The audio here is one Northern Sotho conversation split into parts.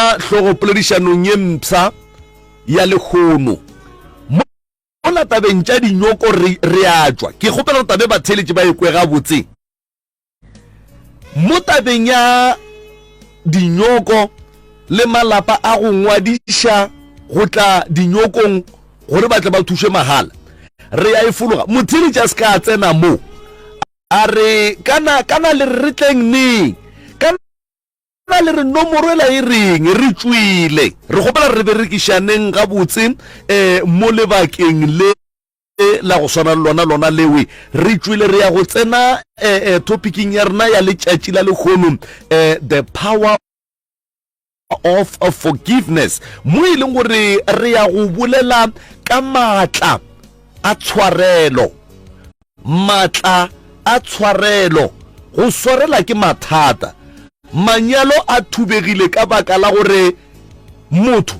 ka hlogo poledišanong ye mpsa ya lekgono mola tabeng tša dinyoko re a tšwa ke kgopela tabe batheletši ba ekwe ga botse mo tabeng ya dinyoko le malapa a go ngwadiša go tla dinyokong gore ba tle ba thushe mahala re a efologa motheletši a se ka tsena mo a re kana le re tleng neng kana le re nomoro ela e reng re tswile re gopela re berekišaneng ga botse mo lebakeng le la go swana lona lewe re tswile re ya go tsena topicing ya rena ya letšatši la lekgono the power of forgiveness mo e leng gore re ya go bolela ka maatla a tshwarelo maatla a tshwarelo go swarela ke mathata manyalo a thubegile ka baka la gore motho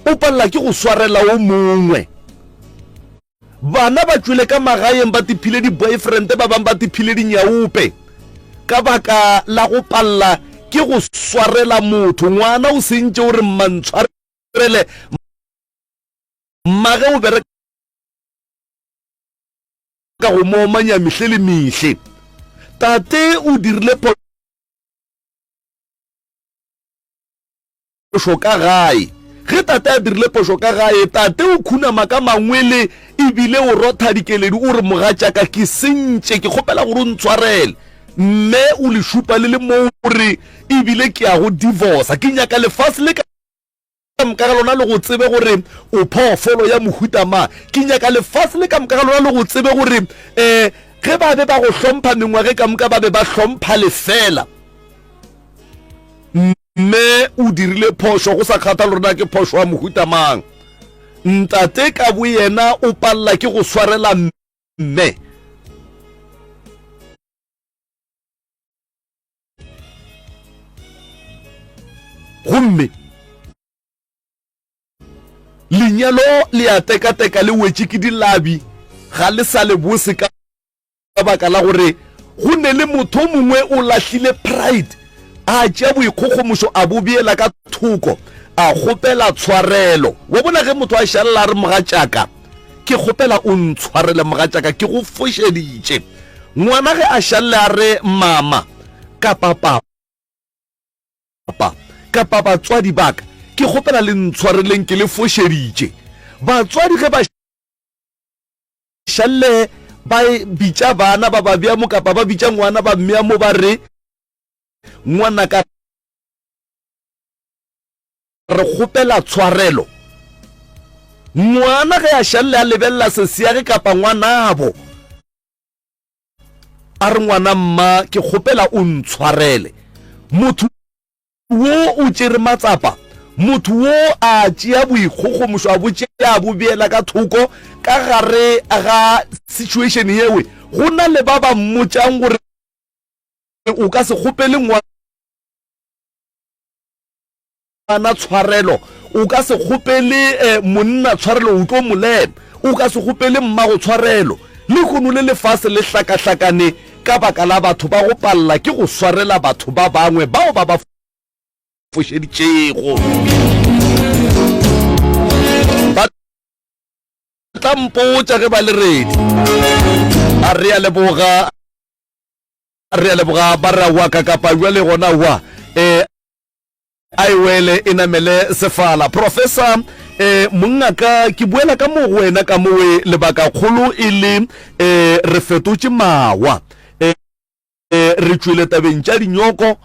o palla ke go swarela o mongwe bana ba tswile ka magaeng ba tiphile di boyfriend ba bang ba tiphile dinyaupe ka baka la go palla ke go swarela motho ngwana o sentse o re mantshwarele mage o bereka ka go momanya mihle le mihle tate o dirile posho ka gae ge tate a dirile posho ka gae tate o khunama ka mangwele ebile o rotha dikeledi o re mogatšaka ke sentše ke kgopela gore o ntshwarele mme o le šupa le mo gore ebile ke a go divorce ke nyaka lefase le ka moka ga lona le go tsebe gore o phoofolo ya mohuta ma ke nyaka lefase le ka moka ga lona le go tsebe gore ge ba be ba go hlompha mengwage ka moka ba be ba hlompha lefela mme o dirile phošo go sa kgatha lona ke phošo ya mohuta mang ntate ka bo yena o palla ke go swarela mme gomme lenyalo le a teka le wetše ke dilabi ga le sa le bose ka baka la gore go ne le motho mongwe o lahlile pride a tšea boikgogomošo a bobiela ka thoko a kgopela tshwarelo wa bona ge motho a šalela a re mogatšaka ke kgopela o ntshwarele mogatšaka ke go fošeditše ngwana ge a šalela a re mama ka papa kapa batswadi baka ke kgopela le ntshwareleng ke le fošeditše batswadi ge ba šalle ba bitša bana ba ba bea mo kapa ba bitša ngwana ba mmea mo ba re ngwana ka re kgopela tshwarelo ngwana ge a šalle a lebelela seseage kapa ngwanabo a re ngwana mma ke kgopela o ntshwarele motho wo o tšere matsapa motho wo a tšea boikgogomošo a botšea a bobeela ka thoko ka gare ga situation yewe go na le ba ba mmotšang gore o ka se kgopele ngwana tshwarelo o ka se kgopele monna tshwarelo o tlo molema o ka se kgopele mmago tshwarelo le kgono le lefase le hlakahlakane ka baka la batho ba go palla ke go swarela batho ba bangwe bao ba ba fošeditšego ba tlampotša ge ba le redi a re a leboga ba ra wa ka kapa jwale gona wa a iwele e namele sefala professor mongaka ke buela ka mo wena ka mowe lebaka kgolo e le re fetotše mawa re tswile tabeng tša dinyoko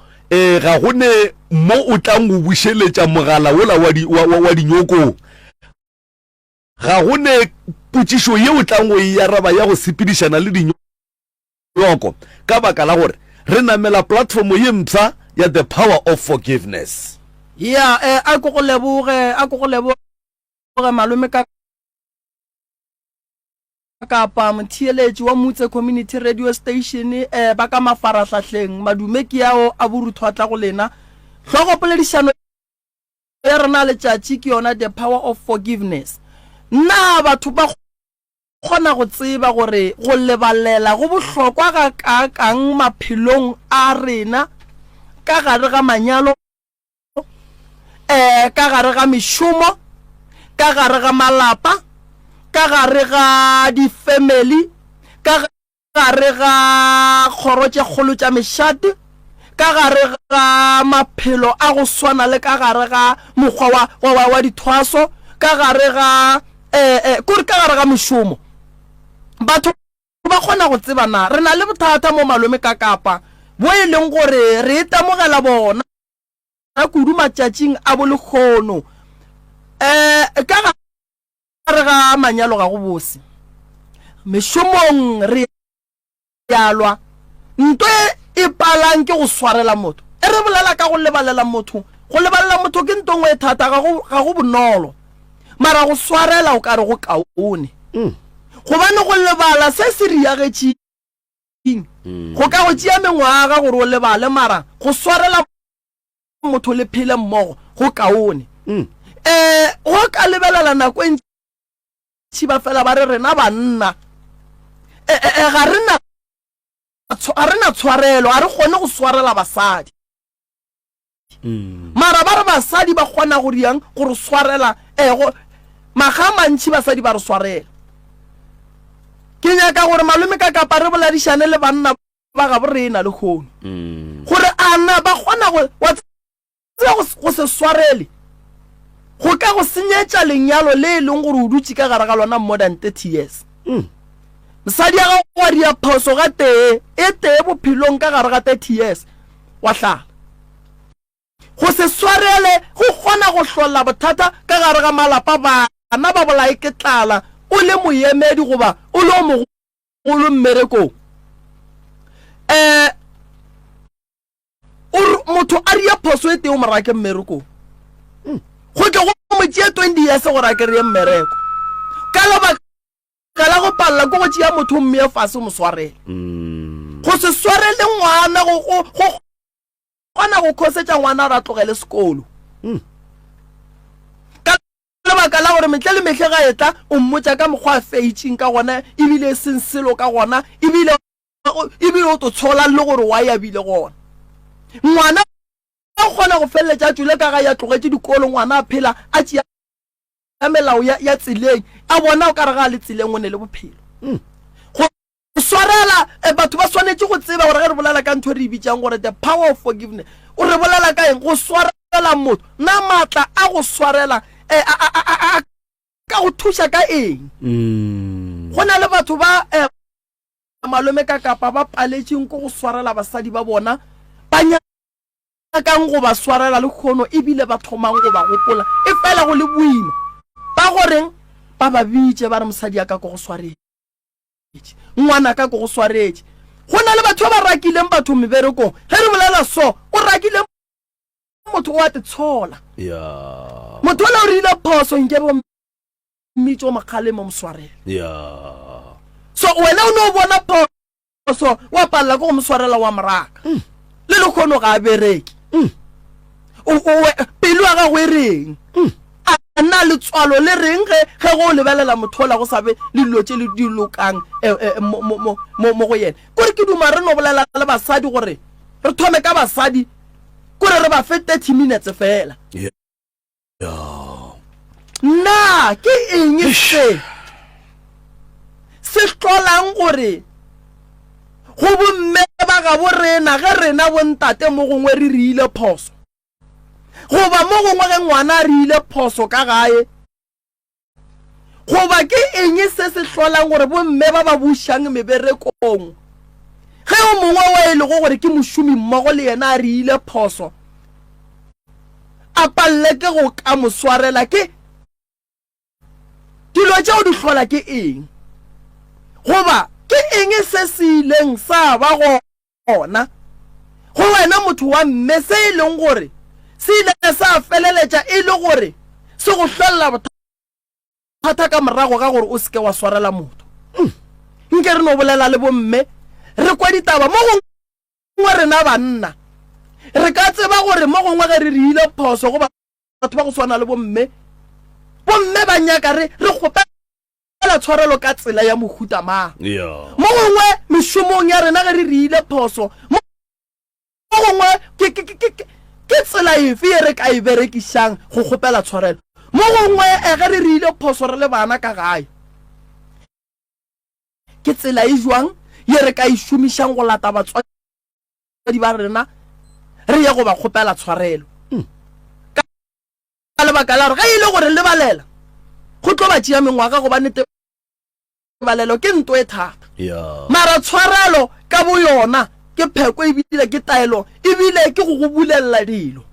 ga gone mo o tlang go bušeletša mogala wola wa dinyoko ga gone potšišo ye o tlang go e araba ya go sepedišana le dinyoko ka baka la gore re namela platform ye mpsa ya the power of forgiveness a ko go leboge malome ka kapa motheeletši wa Motse Community Radio Station ba ka mafarahlahleng madume ke yao a boruthwatla go lena hlogo poledišano ya rena letšatši ke yona the power of forgiveness nna batho ba kgona go tseba gore go lebalela go bohlokwa ga kakang maphelong a rena ka gare ga manyalo ka gare ga mešomo ka gare ga malapa ka gare ga di-family ka gare ga kgoro tše kgolo tša mešate ka gare ga maphelo a go swana le ka gare ga mokgwa wa dithwaso ka gare ga kore ka gare ga mešomo batho ba kgona go tsebana re na le bothata mo malome ka kapa bo e leng gore re itemogela bona a kudu matšatšing a bolekgono ka gare ga manyalo ga go bose mešomong re yalwa ntwe e palang ke go swarela motho e re bolela ka go lebalela motho ke ntongwe e thata ga go bonolo mara go swarela o ka re go kaone gobane go lebala se se riagetšeng go ka go tšea mengwaga gore o lebale mara go swarela motho le phele mmogo go kaone go ka lebelela nako e ntši ba fela ba re rena banna ga rena tshwarelo a re kgone go swarela basadi mara ba re basadi ba kgona go riang gore swarela maga mantši basadi ba re swarela ke nyaka gore malome ka kapa re boladišane le banna ba ga borena le kgono gore ana ba kgona go se swarele go ka go senyetša lenyalo le e leng gore o dutse ka gare ga lona more than 30 years mosadi ya gago wa dia phoso ga tee e tee bophelong ka gare ga 30 years wa hlala go se swarele go kgona go hlola bothata ka gare ga malapa bana ba bolae ke tlala o le moemedi goba o le mogolo mmereko motho a ria phoso e tee o morake mmereko go ke go mo tšea 20 years gore a kry-e mmereko ka lebaka la go palela ko go tšea motho mme fase mo swarele go se swarele ngwana go kgona go khosetša ngwana ra tlogele sekolo ka lebaka la gore metle le metlhe ga etla o mmotša ka mokgwa a feitšeng ka gona ebile e seng selo ka gona ebile o to tshola le gore wa ya bile gona ngwana a kgona go feleletša tšule ka ga ya tlogetše dikolo ngwana a phela a tšea melao ya tseleng a bona o ka re ga le tseleng o ne le bophelo go swarela batho ba swanetše go tseba gore ge re bolela ka ntho re ibitšang gore the power of forgiveness o re bolela ka eng go swarela motho na maatla a go swarela ka go thuša ka eng go na le batho ba malome ka kapa ba paletšeng ko go swarela basadi ba bona ba nyakang go ba swarela le kgono ebile ba thomang go ba gopola e fela go le boima ba goreng ba ba bitše ba re mosadi ya ka go swaretse ngwana ka go swaretse go na le batho ba rakileng batho meberekong ge re bolela so o rakile motho wa tshola motho la o rile phoso nke bo mmitšo makgale mo mswarela so wena o no bona phoso wa palela go mswarela wa moraka le le kgono ga bereki pelo ga go reng na le tswalo le reng ge go lebelela mothola go sabe le lotse le dilokang mo go yena gore ke duma re no bolela le basadi gore re thome ka basadi gore re ba fe 30 minutes fela na ke eng se tlolang gore go bomme ba ga borena ge rena bontate mo gongwe re rile phoso goba mo gongwe ge ngwana a rile phoso ka gae goba ke eng se hlolang gore bomme ba ba bušang meberekong ge o mongwe wa e le gore ke mošomi mmogo le yena a rile phoso a palle ke go ka moswarela ke dilo tšeo di hlola ke eng goba ke eng se ileng sa ba gona go wena motho wa mme se e leng gore se ile sa feleletša e le gore se go hlolla bothata ka morago ga gore o seke wa swarela motho nke re no bolela le bomme re kwa ditaba mo gongwe rena banna re ka tseba gore mo gongwe ge re rile phoso go batho ba go swana le bomme ba nyaka re gopela tshwarelo ka tsela ya mohuta mang mo gongwe mešomong ya rena ge re rile phoso mo gongwe ke tsela efe e re ka e berekisang go kgopela tshwarelo mo gongwe ge re rile phoso re le bana ka gae ke tsela e jwang ye re ka e šomišang go lata batswadi ba rena re ye go ba kgopela tshwarelo ka lebaka la gore ga ile gore lebalela go tlo ba tšea mengwaga go ba netebalelo ke nto e thata mara tshwarelo ka bo yona ke pheko ebile ke taelo ebile ke go bulela dilo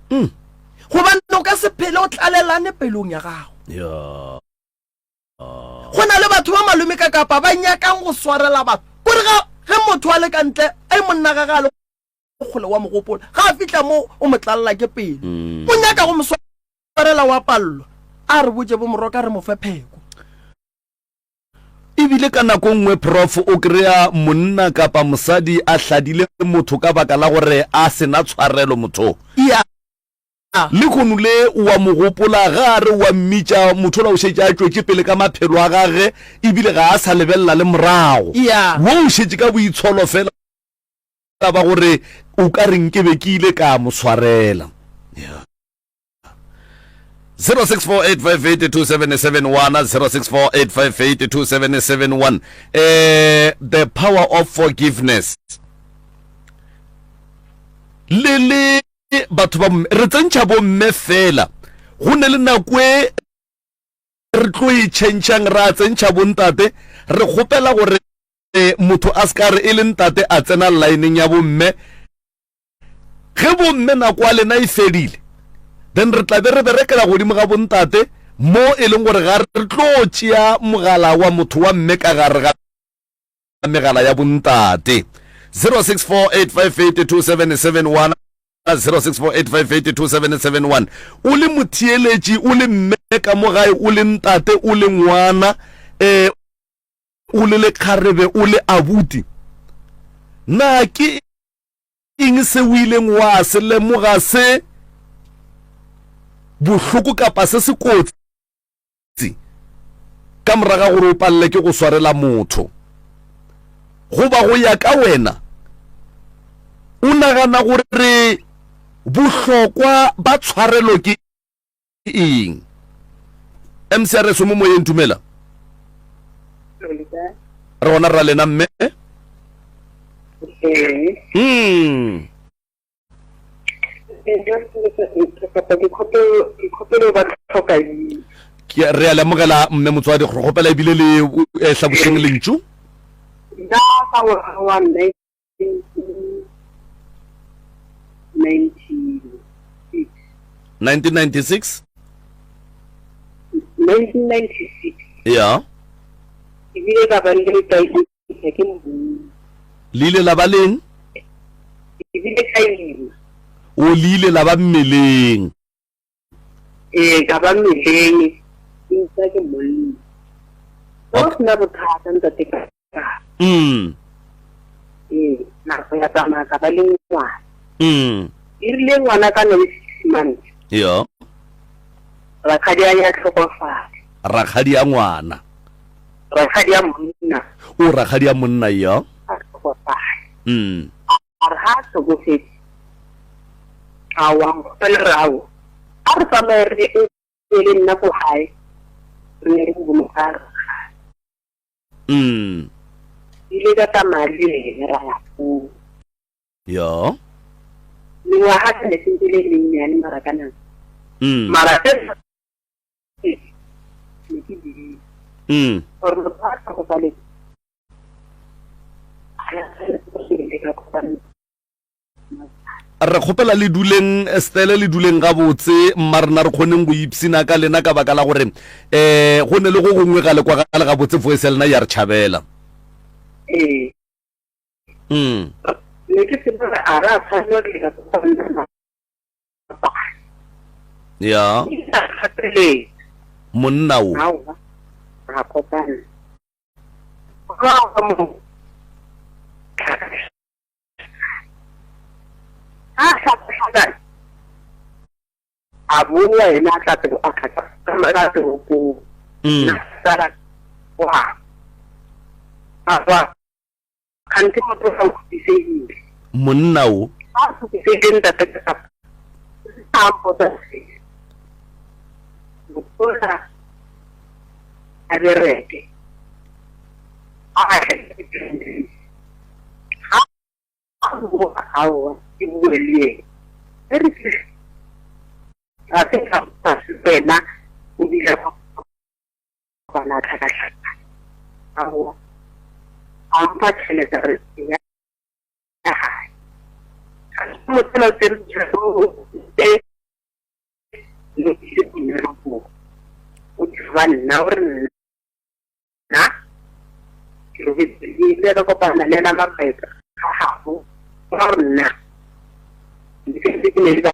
gobane o ka se phele o tlalelane pelong ya gago go na le batho ba malome ka kapa ba nyakang go swarela batho kore ge motho a le ka ntle a monna ga ga le kgole wa mogopolo ga a fitla mo o motlalela ke pele o nyaka go moswarela wa pallo a re botse bo moroka re mo fe pheko ebile ka nako nngwe prof o krea monna kapa mosadi a hladile motho ka baka la gore a sena tshwarelo motho le khono le wa mogopola ga re wa mmitša motho la o šetše a tšwetše pele ka maphelo a gage ebile ga a sa lebella le morago wo o šetše ka boitsholo fela ba gore o ka reng ke be ke ile ka mo tshwarela 0648582771 the power of forgiveness le batho ba re tsentšha bo mme fela go ne le nakwe re tlo e tšhentšhang ra tsentšha bo ntate re kgopela gore motho a ska re e le ntate a tsena lineng ya bo mme ge bo mme nako a lena e fedile then re tla be re berekela godimo ga bo ntate mo e leng gore ga re tlo tšea mogala wa motho wa mme ka gare ga megala ya bo ntate 0648582771 0648582771 o le mothieletši o le mme ka mo gae o le ntate o le ngwana o le lekgarebe o le abuti na ke eng se o ileng wa se lemoga se bohloko kapa se se kotsi ka moraga gore o palle ke go swarela motho go ba go ya ka wena o nagana gore bohlokwa ba tshwarelo ke eng MCRS mo moyeng tumela re gona ra lena mme ke re a lemogela mme motswadi go gopela ebile le tlhaboseng lentšu 1996 ya ebile ka ba le ile la ba leng ebile ka ile o lile la ba mmeleng ka ba mmeleng ntse ke molli o sna bothata ntse te ka na go ya tsama ka ba le ngwana irile ngwana ka no 6 months ya rakgadi ya tlhokofala rakgadi ya ngwana rakgadi ya monna o rakgadi ya monna ya ar ha so go se awang pelrao ar pamere ele nna go hae re go mo ara ile ka tamali le ra ya pu ya ni wa ha ne sintile le nyane marakana mara or lo pasa ko sale re kgopela le duleng stele le duleng ga botse mmarena re kgoneng go ipsina ka lena ka baka la gore go ne le go gongwe ga le kwa ga le ga botse voice lena ya re tšhabela ne ke se ba ara tsano le ka tsana ya monna o ra kopana abuwa ina ta ta aka kama ta ko sara wa aba kan ti mo to ku sai monna o su sai din ta ta campo da sì. Ora averete. How you will ye. Very good. I think I'm pena udi la pana kaka. How I'm patching it there. Mo tla ter jo e lo ke di re go o di van na ore na ke re di le go pana le na mafeka ha ho rona di ke di ne ba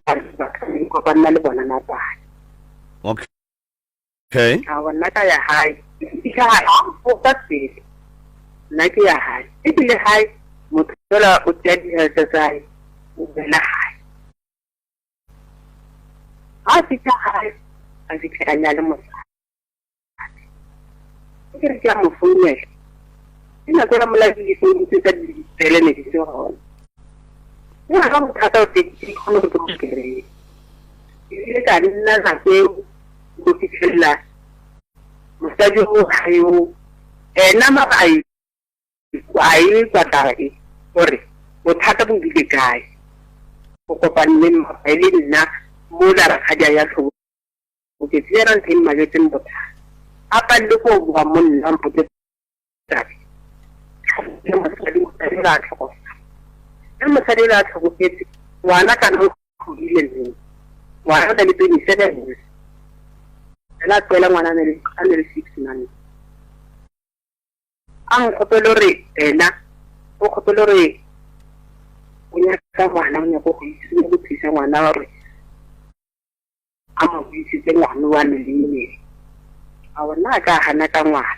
ko pana le bona na ba okay awona ka ya hai ka ha o ka se na ke ya hai e le hai mo tla o tedi ha sai la hai asika hai asika anyale mo ke ke mo funya ina ko mo la di se di se di tele ne di so ho ina ka mo thata o te ko mo ko ke re ile ka nna sa ke go fitlela mo sa jo hayo na ma ai kwa tae ore o thata bo di kae go kopane le nna mo la ra khaja ya tlo o ke tsera nteng magetseng botha a pa le go bua mo nna mpote tsa ke mo sa la tlhogo ke wana kana go ile le wana da le 27 la tsela ngwana ne le 6 months ang khopelo re o khopelo re o nya ka ngwana o nya go itse go tsisa ngwana re a mo itse ngwana wa le ne a wona ka hana ka ngwana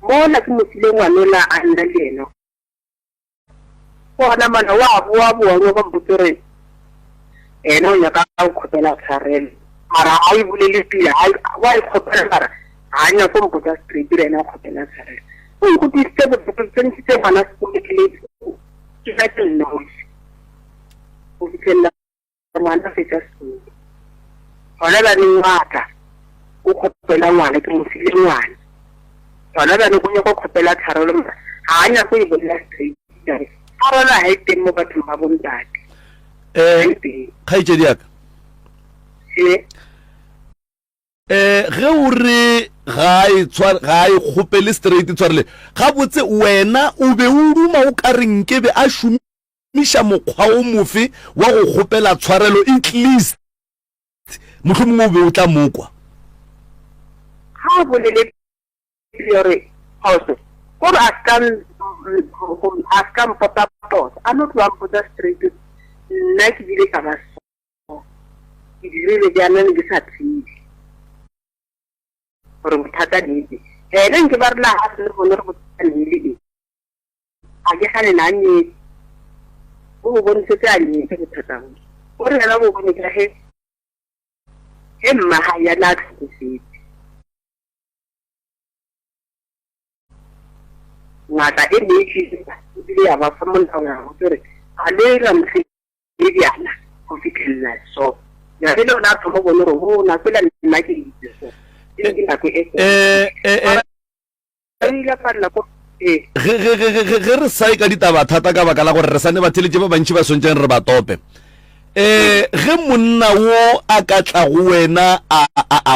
mo la ke mo tsile ngwana la a nna le eno bona mana wa bua go mputere o nya ka o khopela tsarel mara a i bulele pila wa i khopela mara a nya go mputa street re na khopela tsarel o go tiste bo tse bana se ke le ke ka tsena o fitela ngwana se tsa se ona ba ni ngata o khopela ngwana ke mo sile ngwana ona ba ni go nya go khopela tsarelo ha nya go i bolela street arona ha iteng mo batho ba bontate khaitsedi yaka ge o re ga e kgopele straight tshwarele ga botse wena o be o duma o ka reng ke be a šomiša mokgwa o mofe wa go kgopela tshwarelo at least mohlomongwe o be o tla mokwa ha bolele yore house ko askan pota pot ano twa pota street nna ke dile ka ba so ke dire le jana ne ke sa tsidi gore bothata dite ene ke ba rela ha se go ne go tsanile a ke gane na nne o bonse tsa nne ke bothata o re la bo bone ka he mma ha ya na tsitsi ngata e ne ke ile ya ba fa mo ntsana go tsere a le la mse e diana go fitlhela so ya le lona tlo mo bona go na tsela nna ke itse so ge re sa ka ditaba thata ka baka la gore re sane batheletse ba bantši ba sontseng re ba tope ge monna wo a ka tla go wena a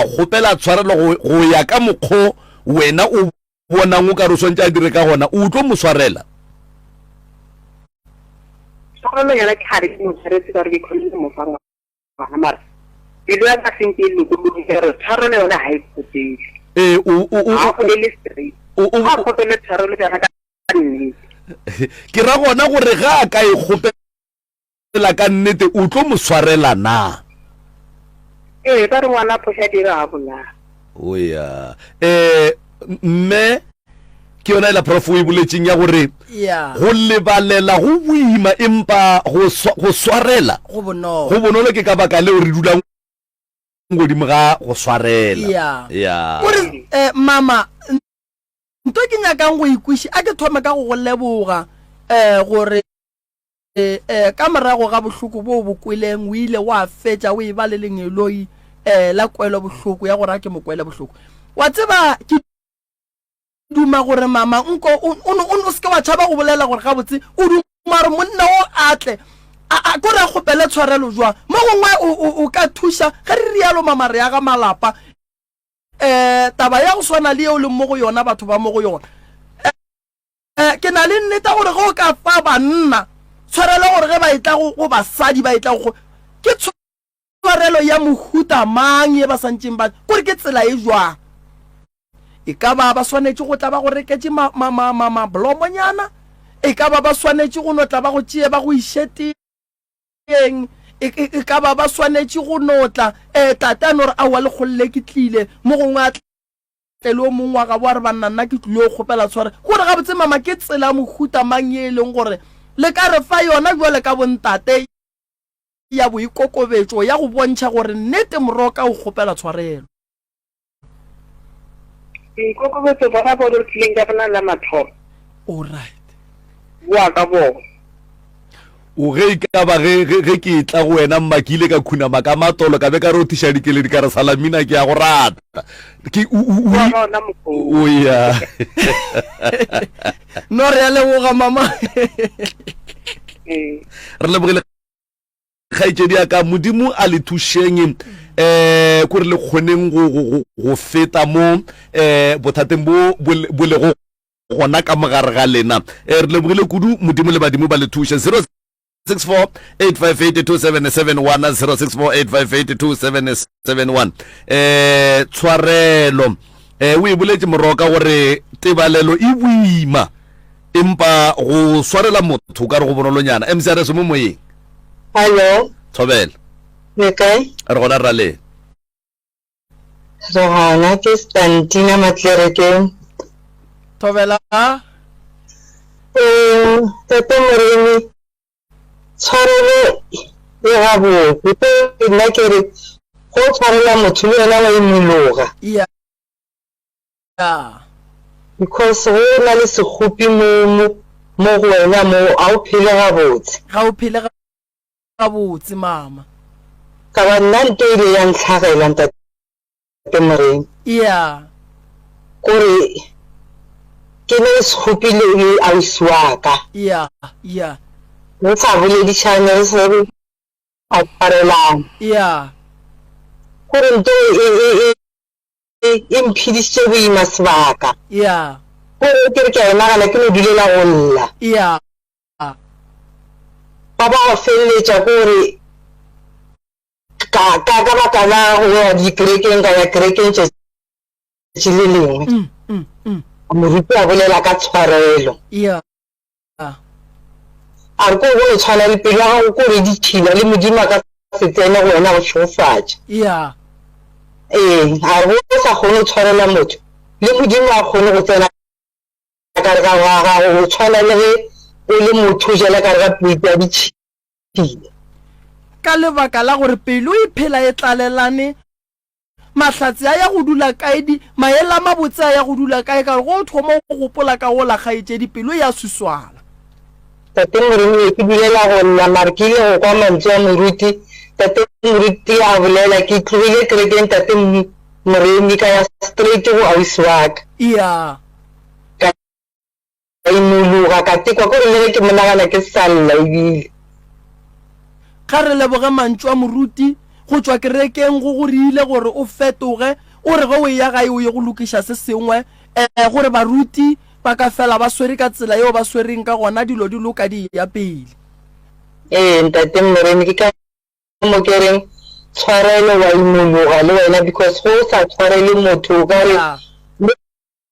kgopela tshwarelo go ya ka mokgwa wena o bonang o ka re swantse a dire ka gona o tlo mo tshwarela tshwarelo yana ke gare ke mo tshwaretse ka re ke khonile mo fanga bana mara ile ka sentse le go dire tshwarelo yona ha e tsetse ke ra gona gore ga a ka e kgopela ka nnete o tlo mo tshwarela na ba re ngwana phosha dira a bona o ya mme ke yona la prof o ibuletseng ya gore go lebalela go boima empa go swarela go bonolo ke ka baka leo re dulang godimo ga go swarela gore mama nto ke nyakang go ikwiši a ke thome ka go leboga gore ka morago ga bohloko bo bokweleng o ile wa fetša o e ba le lengeloi la kwelo bohloko ya gore ke mokwele bohloko wa tseba ke duma gore mama nko o se ke wa tšhaba go bolela gore gabotse o duma gore monna o atle a gore a kgopele tshwarelo jwang mo gongwe o ka thuša ge re rialo mama re ya ga malapa taba ya go swana le eo le mo go yona batho ba mo go yona ke na le nnete gore go ka fa banna tshwarelo gore ge ba etla go basadi ba etla go ke tshwarelo ya mohuta mang ye ba santseng ba gore ke tsela e jwang e ka ba swanetse go tla ba go reketse mablomonyana e ka ba swanetse go no tla ba go tšee ba go išeteng e ka ba swanetse go notla tatano gore a wa le kgolle ke tlile mo gongwe a tlele o mongwe wa ga bo a re banna nna ke tlile go kgopela tshware gore gabotse mama ke tsela mohuta mang ye e leng gore le ka re fa yona jwale ka bontate ya boikokobetso ya go bontšha gore nnete moroka o kgopela tshwarelo boikokobetso ba ga bone re tlileng ka bona la mathomo alright boa ka bona o ge ka ba ge ke tla go wena mmakile ka khunama ka matolo ka be ka rotiša dikeledi ka re salamina ke ya go rata ke o ya no re a leboga mama re lebogile kgaitsedi ya ka modimo a le thušeng kore le kgoneng go feta mo bothateng bo le go gona ka mogare ga lena re lebogile kudu modimo le badimo ba le thuše 06485827771 06485827771 tshwarelo o e boletse moroka gore tebalelo e boima empa go swarela motho ka re go bonolonyana mcrs mo moyeng Hello, thobela le kae? re gona ra le Re gona ke Stantina Matlerekeng. thobela Tate Moremi, tshwarelo e gabotse ke nna ke re go tshwarela motho le yena wa imologa ya because go na le sekgopi mo go wena mo a o phele gabotse ga o phele gabotse mama ka ba nna nto ile ya ntlhagela Tate Moremi ya kore ke ne sekgopi le ausi wa ka ya re sa boledišane re se re a tshwarelana ya gore nto e mphidisitše boima sebaka ya gore ke re ke a enagana ke no dulela go lla ya ba ba go feleletša kore ka baka la go ya dikerekeng ka ya kerekeng tšatši le lengwe moruti a bolela ka tshwarelo ya a re ko go le tshwana le pelo ya gago kore dithila le modimo a ka se tsene go wena go tšhofatša ya a re go sa kgone go tshwarela motho le modimo a kgone go tsena ka re ga go tshwana le ge o le motho o jela ka re ga puiti ya ditšhile ka lebaka la gore pelo e phela e tlalelane mahlatsi a ya go dula kaedi maela mabotse a ya go dula kae ka go thoma go gopola ka go la kgaetšedi pelo ya suswala Tate Moremi ke bulela go nna mare ke ile go kwa mantswe a moruti Tate Moruti a bolela ke tlogile kerekeng Tate Moremi ka ya straight go ausi wa ka ya ka imologa ka tekwa kore le ge ke monagana ke salla ebile ga re leboge mantšu a moruti go tšwa kerekeng go riile gore o fetoge o re ge o ya gae o ye go lokiša se sengwe gore baruti ba ka fela ba swere ka tsela yeo ba swereng ka gona dilo di loka di ya pele Tate Moremi ke ka mo kereng tshwarelo wa imologa le wena because go sa tshwarele motho o ka re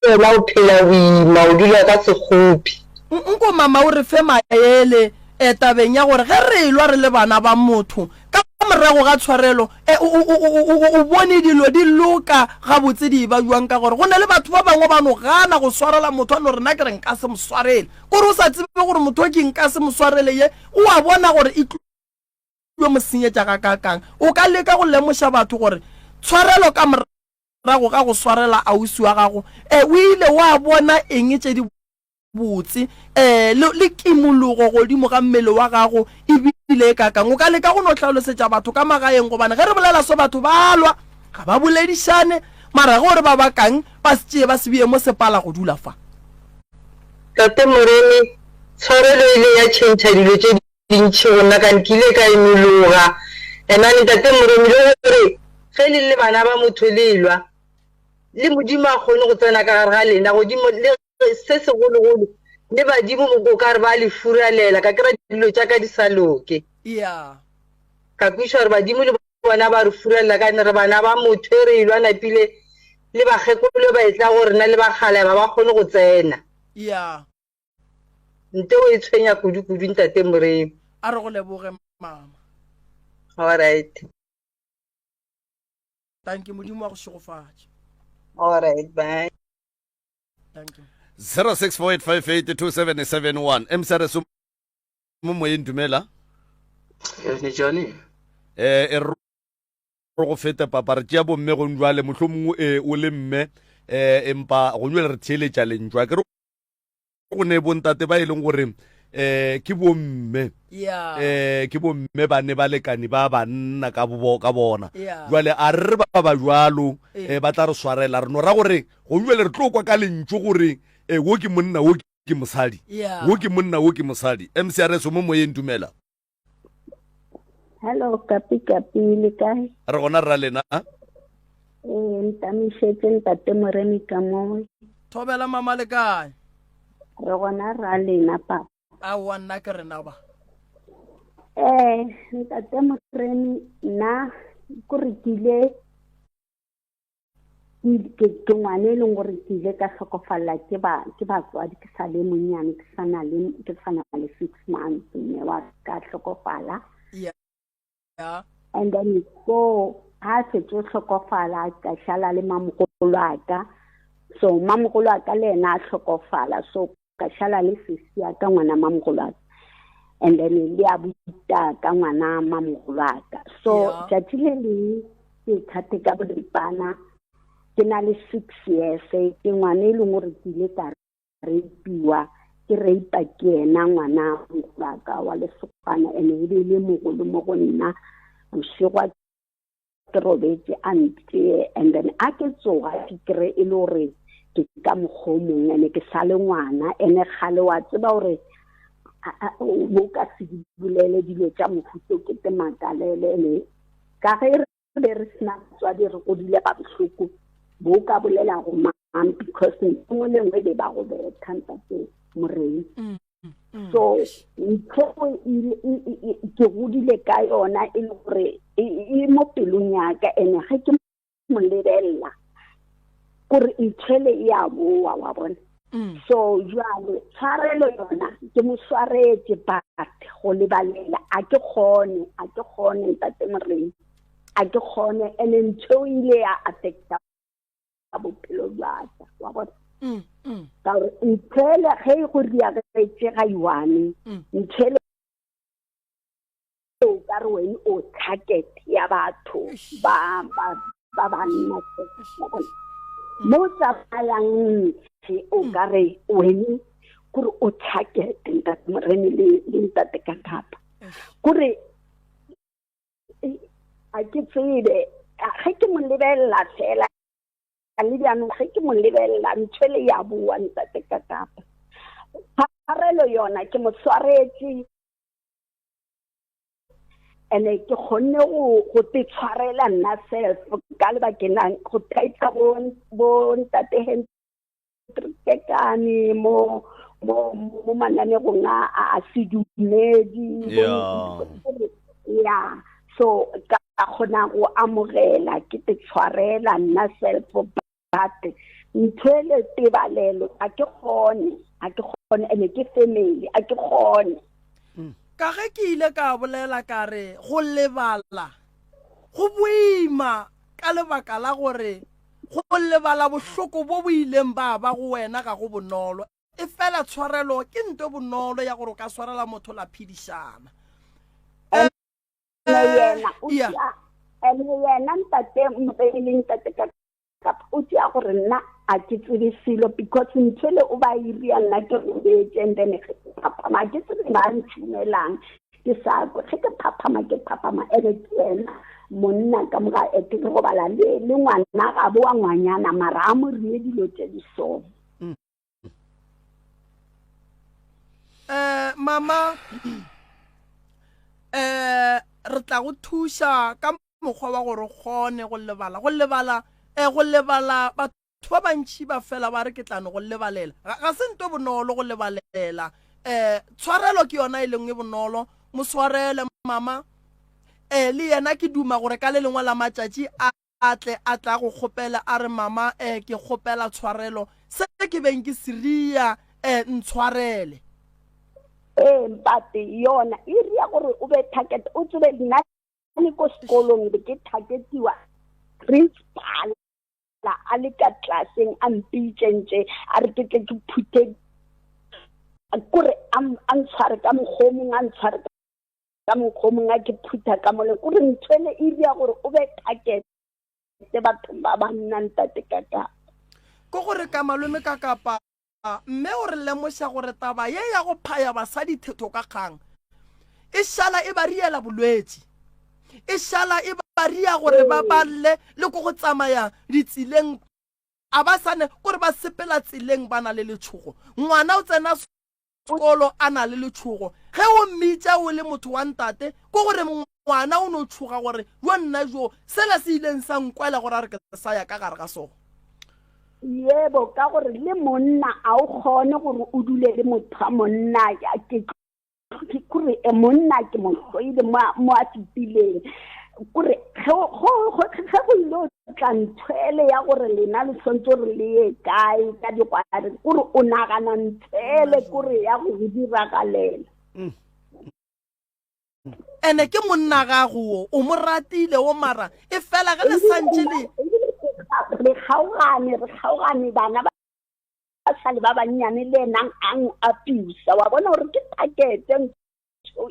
wena o phela boima o dula ka sekgopi nko mama o re fe maele tabeng ya gore ge re lwa re le bana ba motho ka morago ga tshwarelo o bone dilo di loka gabotse di ba jwang ka gore go na le batho ba bangwe ba no gana go swarela motho a no rena ke re nka se moswarele gore o sa tsebe gore motho ke nka se moswarele ye o a bona gore e tlo mo senyetša ka kakang o ka leka go lemoša batho gore tshwarelo ka morago ga go swarela ausi wa gago o ile wa bona eng tše di botse le kimologo godimo ga mmele wa gago e bile ka kang o ka leka go no tlhalosetsa batho ka magaeng gobane ge re bolela so batho ba lwa ga ba boledišane mara gore ba bakang ba se tšee ba se bie mo sepala go dula fa Tate Moremi tshwarelo ile ya tšhentšha dilo tše dintšhi gona ka nkile ka imologa enane Tate Moremi le gore ge le bana ba motho le lwa le modimo a kgone go tsena ka gare ga lena godimo le se segologolo le badimo go ka re ba le furalela ka kry dilo tša ka di sa loke ka kwiša gore badimo le bona ba re furalela ka ne re bana ba motho e re ilwa napile le bagekolo ba etla gore na le bagala ba kgone go tsena nte o e tshwenya kudu-kudu Ntate Moremi a re go leboge mama alright thank you modimo wa go šegofatša alright bye thank you 0648582771 emsrs mo moyeng dumela ne Johnny e re go feta papa re tšea bomme go njwale mohlomongwe o le mme empa go nywele re theeletša lentswa ke re go ne bontate ba e leng gore ke bomme ke bomme ba ne ba lekane ba banna ka bona jwale a re ba jwalo ba tla re swarela re no ra gore go nywele re tlo kwa ka lentswe gore wo ke monna wo ke mosadi wo ke monna wo ke mosadi MCRS mo moyeng dumela Hello, kapi le kae? Re gona ra lena ntamišetse Ntate Moremi ka mo. Thobela mama le kae? Re gona ra lena papa. A wa nna ke rena ba. Ntate Moremi na go re kile ke ngwane le gore ke ile ka tlhokofala ke batswadi ke sa le monyane ke sana le 6 months mme wa ka tlhokofala. And then so ha se tlo tlhokofala ka shala le mamogolo aka so mamogolo aka le ena tlhokofala so ka shala le sisi aka ngwana mamogolo aka and then le abuta ka ngwana mamogolo aka so tšatši le ke thate ka bodipana ke na le 6 years ke ngwane le gore ke ile ka reipiwa ke reipa ke ena ngwana aka wa lesopana ene le mogolo mo go nna mshigwa ke robetse ante and then a ke tsoga ke kre e le gore ke ka mogomong ene ke sale ngwana ene gale wa tseba gore bo ka se bulele dilo tša mofuto ke te makalele ene ka ge re sena tswa di re go dile ba bohloko bo ka bolela go mam because nngwe le nngwe be ba go betha Ntate Moremi so ke godile ka yona e le gore e mo pelong yaka ene ge ke mo lebella gore itshele ya boa wa bona so jwale tshwarelo yona ke mo swaretse but go lebalela a ke kgone Ntate Moremi a ke kgone ene ntho ile ya affecta bophelo jwa ka wa bona ka gore ntshele ge go riagetse ga iwane ntshele o ka re wena o target ya batho ba banna mo sa bayang o ka re wena kore o target Ntate Moremi le Ntate ka thapa kore a ke tsebe ge ke mo lebella fela le bjanong ge ke mo lebella ntshele ya bua Ntate ka thapa tshwarelo yona ke mo tshwaretse ene ke kgonne go te tshwarela nna self ka lebakeng go taitla bo Ntate Hendrikane mo mananegong a sedumedi so ka kgona go amogela ke te tshwarela nna self but ntshele tebalelo a ke kgone ene ke family a ke kgone ka ge ke ile ka bolela ka re go lebala go boima ka lebaka la gore go lebala bohloko bo ileng ba go wena ka go bonolo e fela tshwarelo ke nto bonolo ya gore ka tshwarela motho la phidishana yena Ntate Moremi Ntate ka o tšea gore nna a ke tsebe selo because nthwele o ba iria nna ke robetse and then ge ke phaphama ke tsebe ba ntšhumelang ke sa ge ke phaphama ere ke ena monna ka moga ke go bala le ngwana ga bo wa ngwanyana mara a mo rie dilo tse di so mama re tla go thuša ka mokgwa wa gore kgone go lebala batho ba bantši ba fela ba re ke tlano go lebalela ga se nto bonolo go lebalela tshwarelo ke yona e lengwe bonolo moswarele mama le yena ke duma gore ka le lengwe la matšatši a tla go kgopela a re mama ke kgopela tshwarelo se ke beng ke seria ntshwarele mpate yona e ria gore o be target o tsebe nna le ko sekolong be ke targetiwa principal la a le ka classeng a mpitšentše a re ke phuthe kore a ntshware ka mokgomong a ke phutha ka mole kore ntshwele e ria gore o be target se batho ba ba nnang tate kaka ko gore ka malome ka kapa mme o re lemoša gore taba ye ya go phaya basadi thetho ka kgang e šala e ba riela bolwetši e šala e ba ria gore ba balle le go tsamaya ditseleng a ba sane gore ba sepela tseleng ba na le letšhogo ngwana o tsena sekolo a na le letšhogo ge o mmitša o le motho wa ntate ko gore ngwana o no tšhoga gore yo nna jo sela se ileng sa nkwela gore a re ke sa ya ka gare ga sogo yebo ka gore le monna a o kgone gore o dule le motho wa monna ke kore monna ke motlhoile mo a fetileng kore go ile o tla ntshwele ya gore lena le tshwanetse gore le ye kae ka dikware kore o nagana ntshwele kore ya go diragalela ene ke monna gago o mo ratile o mara e fela ge le santše re kgaogane bana ba sale ba bannyane le nang ang apusa wa bona gore ke targete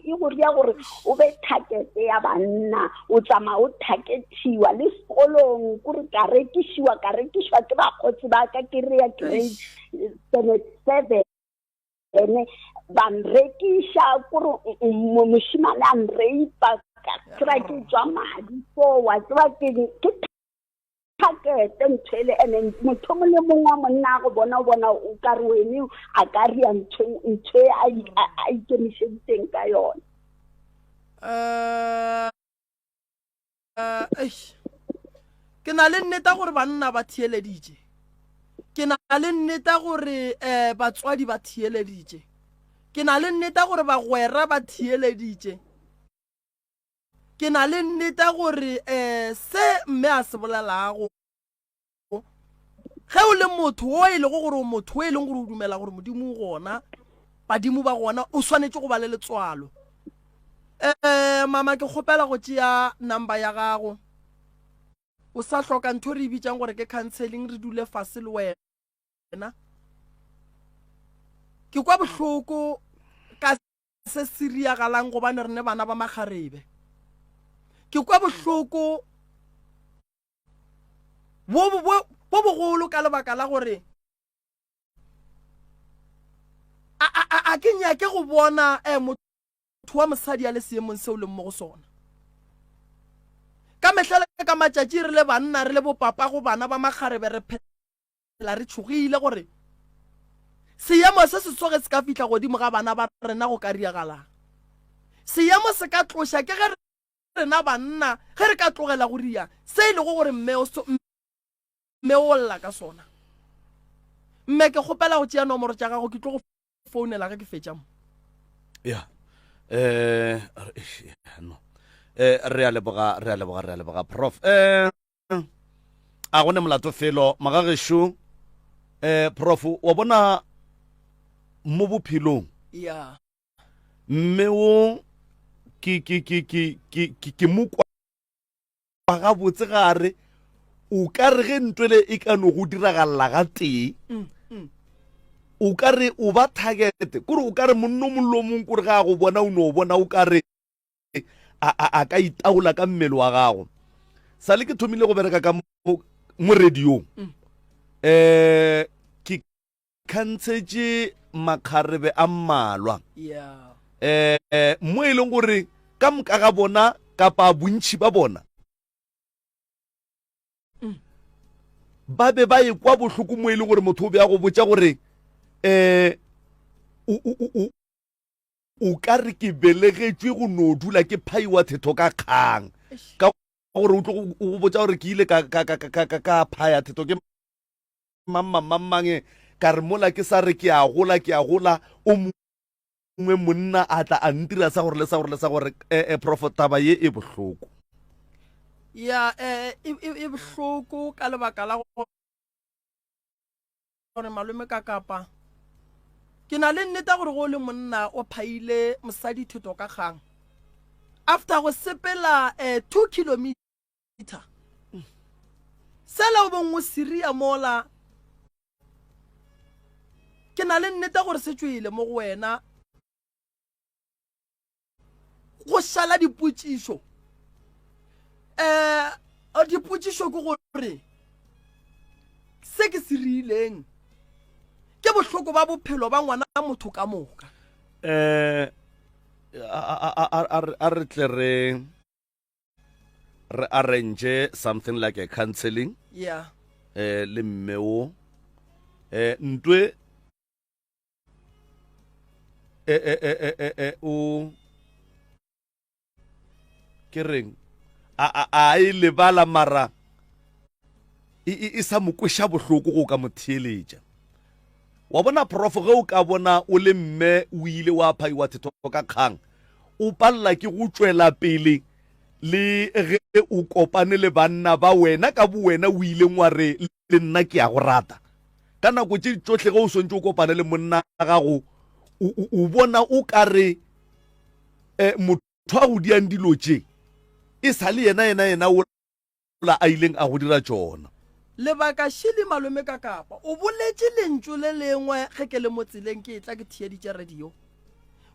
e go ria gore o be targete ya banna o tsama o targetiwa le sekolong kore ka rekisiwa ke bakgotsi ba ka ke rea grade 7 ene ban rekisha kore moshimane a nreipa ka kry ke tswa madi so wa tswa ke targete ntshwele ene motho mo le mongwe wa monna go bona o ka re wene a ka ria ntshwe a ikemišeditseng ka yona ke na le nneta gore banna ba thieleditše ke na le nneta gore batswadi ba thieleditše ke na le nneta gore bagwera ba thieleditše ke na le nneta gore se mme a se bolelago ge o le motho o e lego gore motho o e leng gore o dumela gore modimo gona badimo ba gona o swanetse go ba le letswalo mama ke kgopela go tšea number ya gago o sa hloka ntho re bitsang gore ke counseling re dule fase le wena ke kwa bohloko ka se siriagalang gobane re ne bana ba magarebe ke kwa bohloko bo bogolo ka lebaka la gore a ke nyake go bona motho wa mosadi a le seemong seo le mo go sona ka mehlale ka matšatši re le banna re le bopapa go bana ba magarebe re phela re tšhogile gore seemo se se tsoge se ka fitlha godimo ga bana ba rena go ka riagalang seemo se ka tloša ke ge rena banna ge re ka tlogela go ria se e lego gore mme o lla ka sona mme ke kgopela go tšea nomoro tša gago ke tlo go founela ge ke fetša mo ya no re a leboga prof a gone molato felo magagešo prof wa bona mo bophelong ya mme o ke mo kwa ga botse gare o ka re ge ntwele e ka no go diragalla ga tee o ka re o ba target kore o ka re monno mollo mong kore ga go bona o no bona o ka re a ka itaola ka mmele wa gago sa le ke thomile go bereka mo radiong ke khantshetse makgarebe a mmalwa yeah mo e leng gore ka moka ga bona kapa bontšhi ba bona ba be ba e kwa bohloko mo e leng gore motho o be a go botsa gore o ka re ke belegetswe go no dula ke phaiwa thetho ka kgang ka gore o tlo go botsa gore ke ile ka phaya thetho ke mammange ka re mola ke sa re ke a gola o mongwe monna a tla a ntira sa gore prophet taba ye e bohloko ya e bohloko ka lebaka la gore malome ka kapa ke na le nnete gore go le monna o phaile mosadi thetho ka kgang after go sepela 2 kilometer sela o bongwe siria mola ke na le nnete gore se tswile mo go wena go shala dipotšišo dipotšišo ke gore se ke se rileng ke bohloko ba bophelo ba ngwana motho ka moka a re tle re arrange something like a counseling yeah le mmeo ntwe o ke reng a e lebala mara e sa mo kwesha bohloko go ka motheletša wa bona prof ge o ka bona o le mme o ile wa phaiwa thetho ka kgang o palla ke go tswela pele le ge o kopane le banna ba wena ka bo wena o ile ngwa re le nna ke a go rata ka nako tše tsohle ge o swantse o kopane le monna gago o bona o ka re motho a go diang dilo tše e sa le yena o la a ileng a go dira tšona lebaka shili malome ka kapa o boletse lentšu le lengwe ge ke le mo tseleng ke tla ke thieditše radio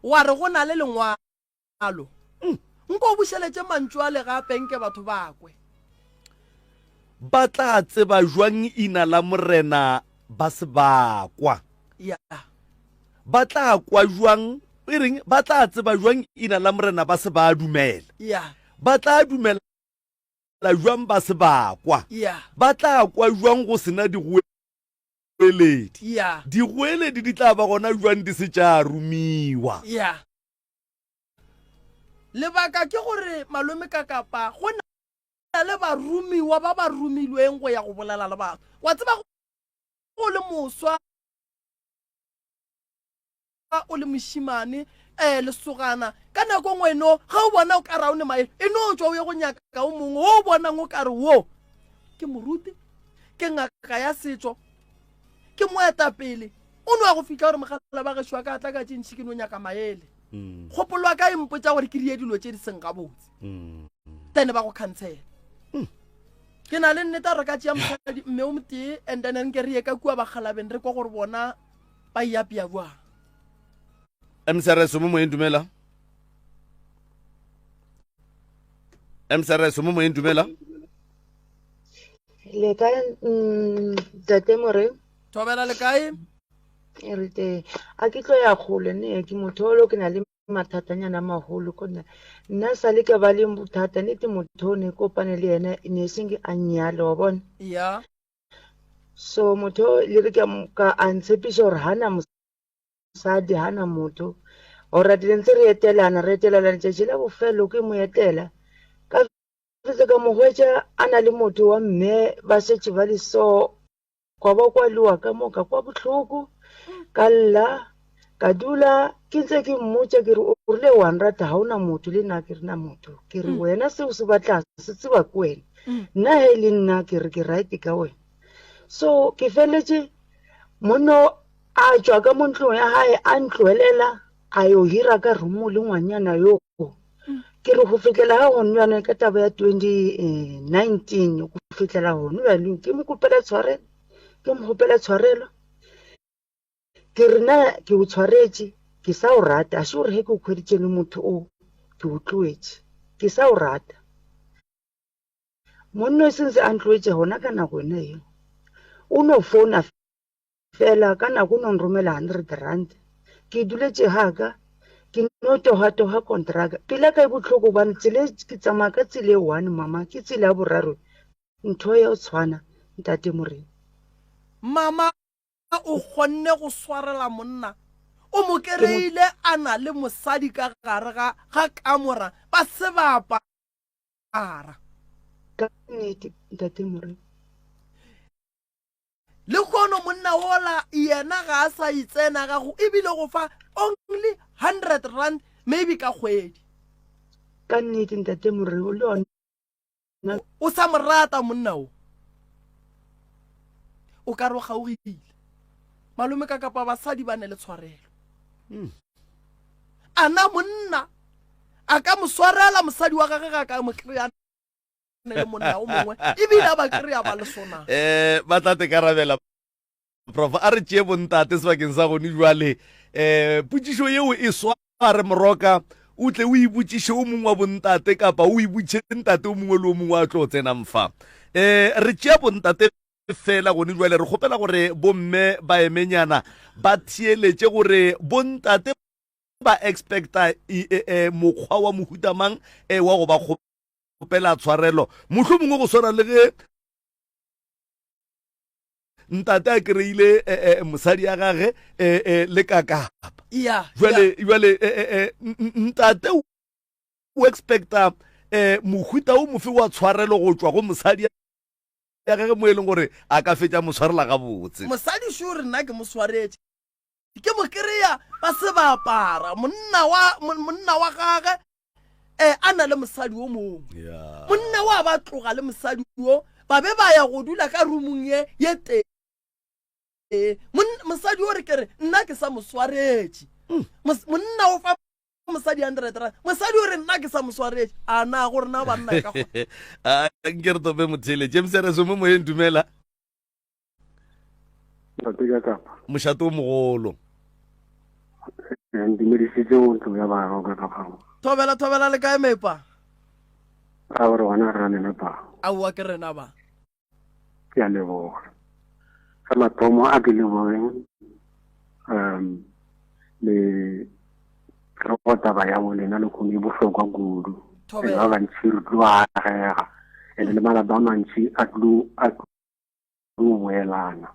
wa re go na le lengwalo nko o bušeletše mantšu a le gape nke batho ba kwe ba tla tseba jwang ina la morena ba se ba kwa ya ba tla kwa jwang ireng ba tla tseba jwang ina la morena ba se ba dumela ya ba tla dumela la jwang ba se ba kwa ya ba tla kwa jwang go sena digweledi ya digweledi di tla ba gona jwang di se tša rumiwa ya lebaka ke gore malome ka kapa go na le barumiwa ba ba rumilweng go ya go bolela le batho wa tseba go le moswa o le moshimane lesogana ka nako ngwe no ga o bona o ka raone mae e no tswa o ye go nyaka o mongwe o bonang o ka re wo ke moruti ke ngaka ya setso ke moetapele o no a go fitlha gore mogala ba gešwa ka tla ka tšintšhi ke no nyaka maele kgopolwa ka empotsa gore ke rie dilo tše di seng gabotse tene ba go khansela ke na le nnete re ka tšea mosadi mme o motee and then nke re ye ka kua bagalabeng re kwa gore bona ba iapea bjang MCRS mo moeng dumela MCRS mo moeng dumela le ka tate more thobela le kae e re te a ke tlo ya gole ne ke motholo ke na le mathatanyana magolo kona nna sa le ke ba le bothata ne te motho ne kopane le yena ne seng a nyalo wa bona ya so motho le re ka antshepiša gore hana mosadi hana motho ora di ntse re etelana tšatši la bofelo ke mo etela ka fetsa ka mo hwetša a na le motho wa mme ba šetše ba le so kwa ba kwa lewa ka moka kwa bohloko ka lla ka dula ke ntse ke mmotša ke re o rile wa nrata ga ona motho le nna ke re na motho ke re wena seo se batla se tseba ke wena nna he le nna ke re ke right ka wena so ke feletše mono a tšwa ka mo ntlong ya gae a ntloelela a yo hira ka rumo le ngwanyana yo ke re go fetlela ga gone bjana ka taba ya 2019 go fetlela gone bjale ke mo kopela tshwarelo ke re na ke o tshwaretše ke sa o rata a se gore ge ke o kgweditše le motho o ke o tloetše ke sa o rata Monno since a ntlwetse hona ka nako ena eo. O no phone fela ka nako o no nromela 100 rand. Ke duletse haka ke no toha kontraka. Pele ka e botlhoko bane tsile ke tsamaya ka tsile 1 mama ke tsile ya boraro. Ntho ya o tshwana ntate Morena. Mama o kgonne go swarela monna o mo kereile ana le mosadi ka gare ga kamora ba se ba apara ka nnete ntate Morena. le khono monna wola yena ga a sa itsena ga go ebile go fa only 100 rand maybe ka kgwedi ka nnete ntate Morena o le ona o sa morata monna o ka ro gaogile malome ka kapa basadi ba ne le tshwarelo ana monna a ka mo swarela mosadi wa gagwe ga ka mo kreya le monna o mongwe ebile ba kreya ba le sona ba tla te karabela prof a re tšee bontate sebakeng sa gone jwale putsišo yeo e sware moroka o tle o ibotšiše o mongwe wa bontate kapa o ibotše ntate o mongwe le o mongwe a tlo tsenang fa re tšea bontate fela gone jwale re kgopela gore bomme ba emenyana ba thieletše gore bontate ba expecta mokgwa wa mohutamang wa go ba kgopela tshwarelo mohlho mongwe go swana le ge ntate a kreile mosadi ya gage le kakapa jwale ntate o expecta mohuta o mofe wa tshwarelo go tšwa go mosadi ya gage mo e leng gore a ka fetša moswarela ga botse mosadi sure nna ke moswaretse ke mo kreya ba se ba apara monna wa gage a na le mosadi o mongwe monna wa ba tloga le mosadi o ba be ba ya go dula ka roomong ye teng mosadi o re kere nna ke sa moswaretse monna o fa mosadi 100 rand mosadi o re nna ke sa moswaretse a na gore na ba nna ka go nkere tope mothele James re so mo moyeng dumela Ntatega kapa mošato o mogolo ndimedisitse o ntlo ya ba roga ka gago thobela le kae mepa a gore wana re rane pa a wa ke rena ba ke a leboga sa mathomo a ke lebogang le robota ba ya bolena le kgone bohlokwa kudu ba bantši re tlo agega ene le malapa a mantši a tlo boelana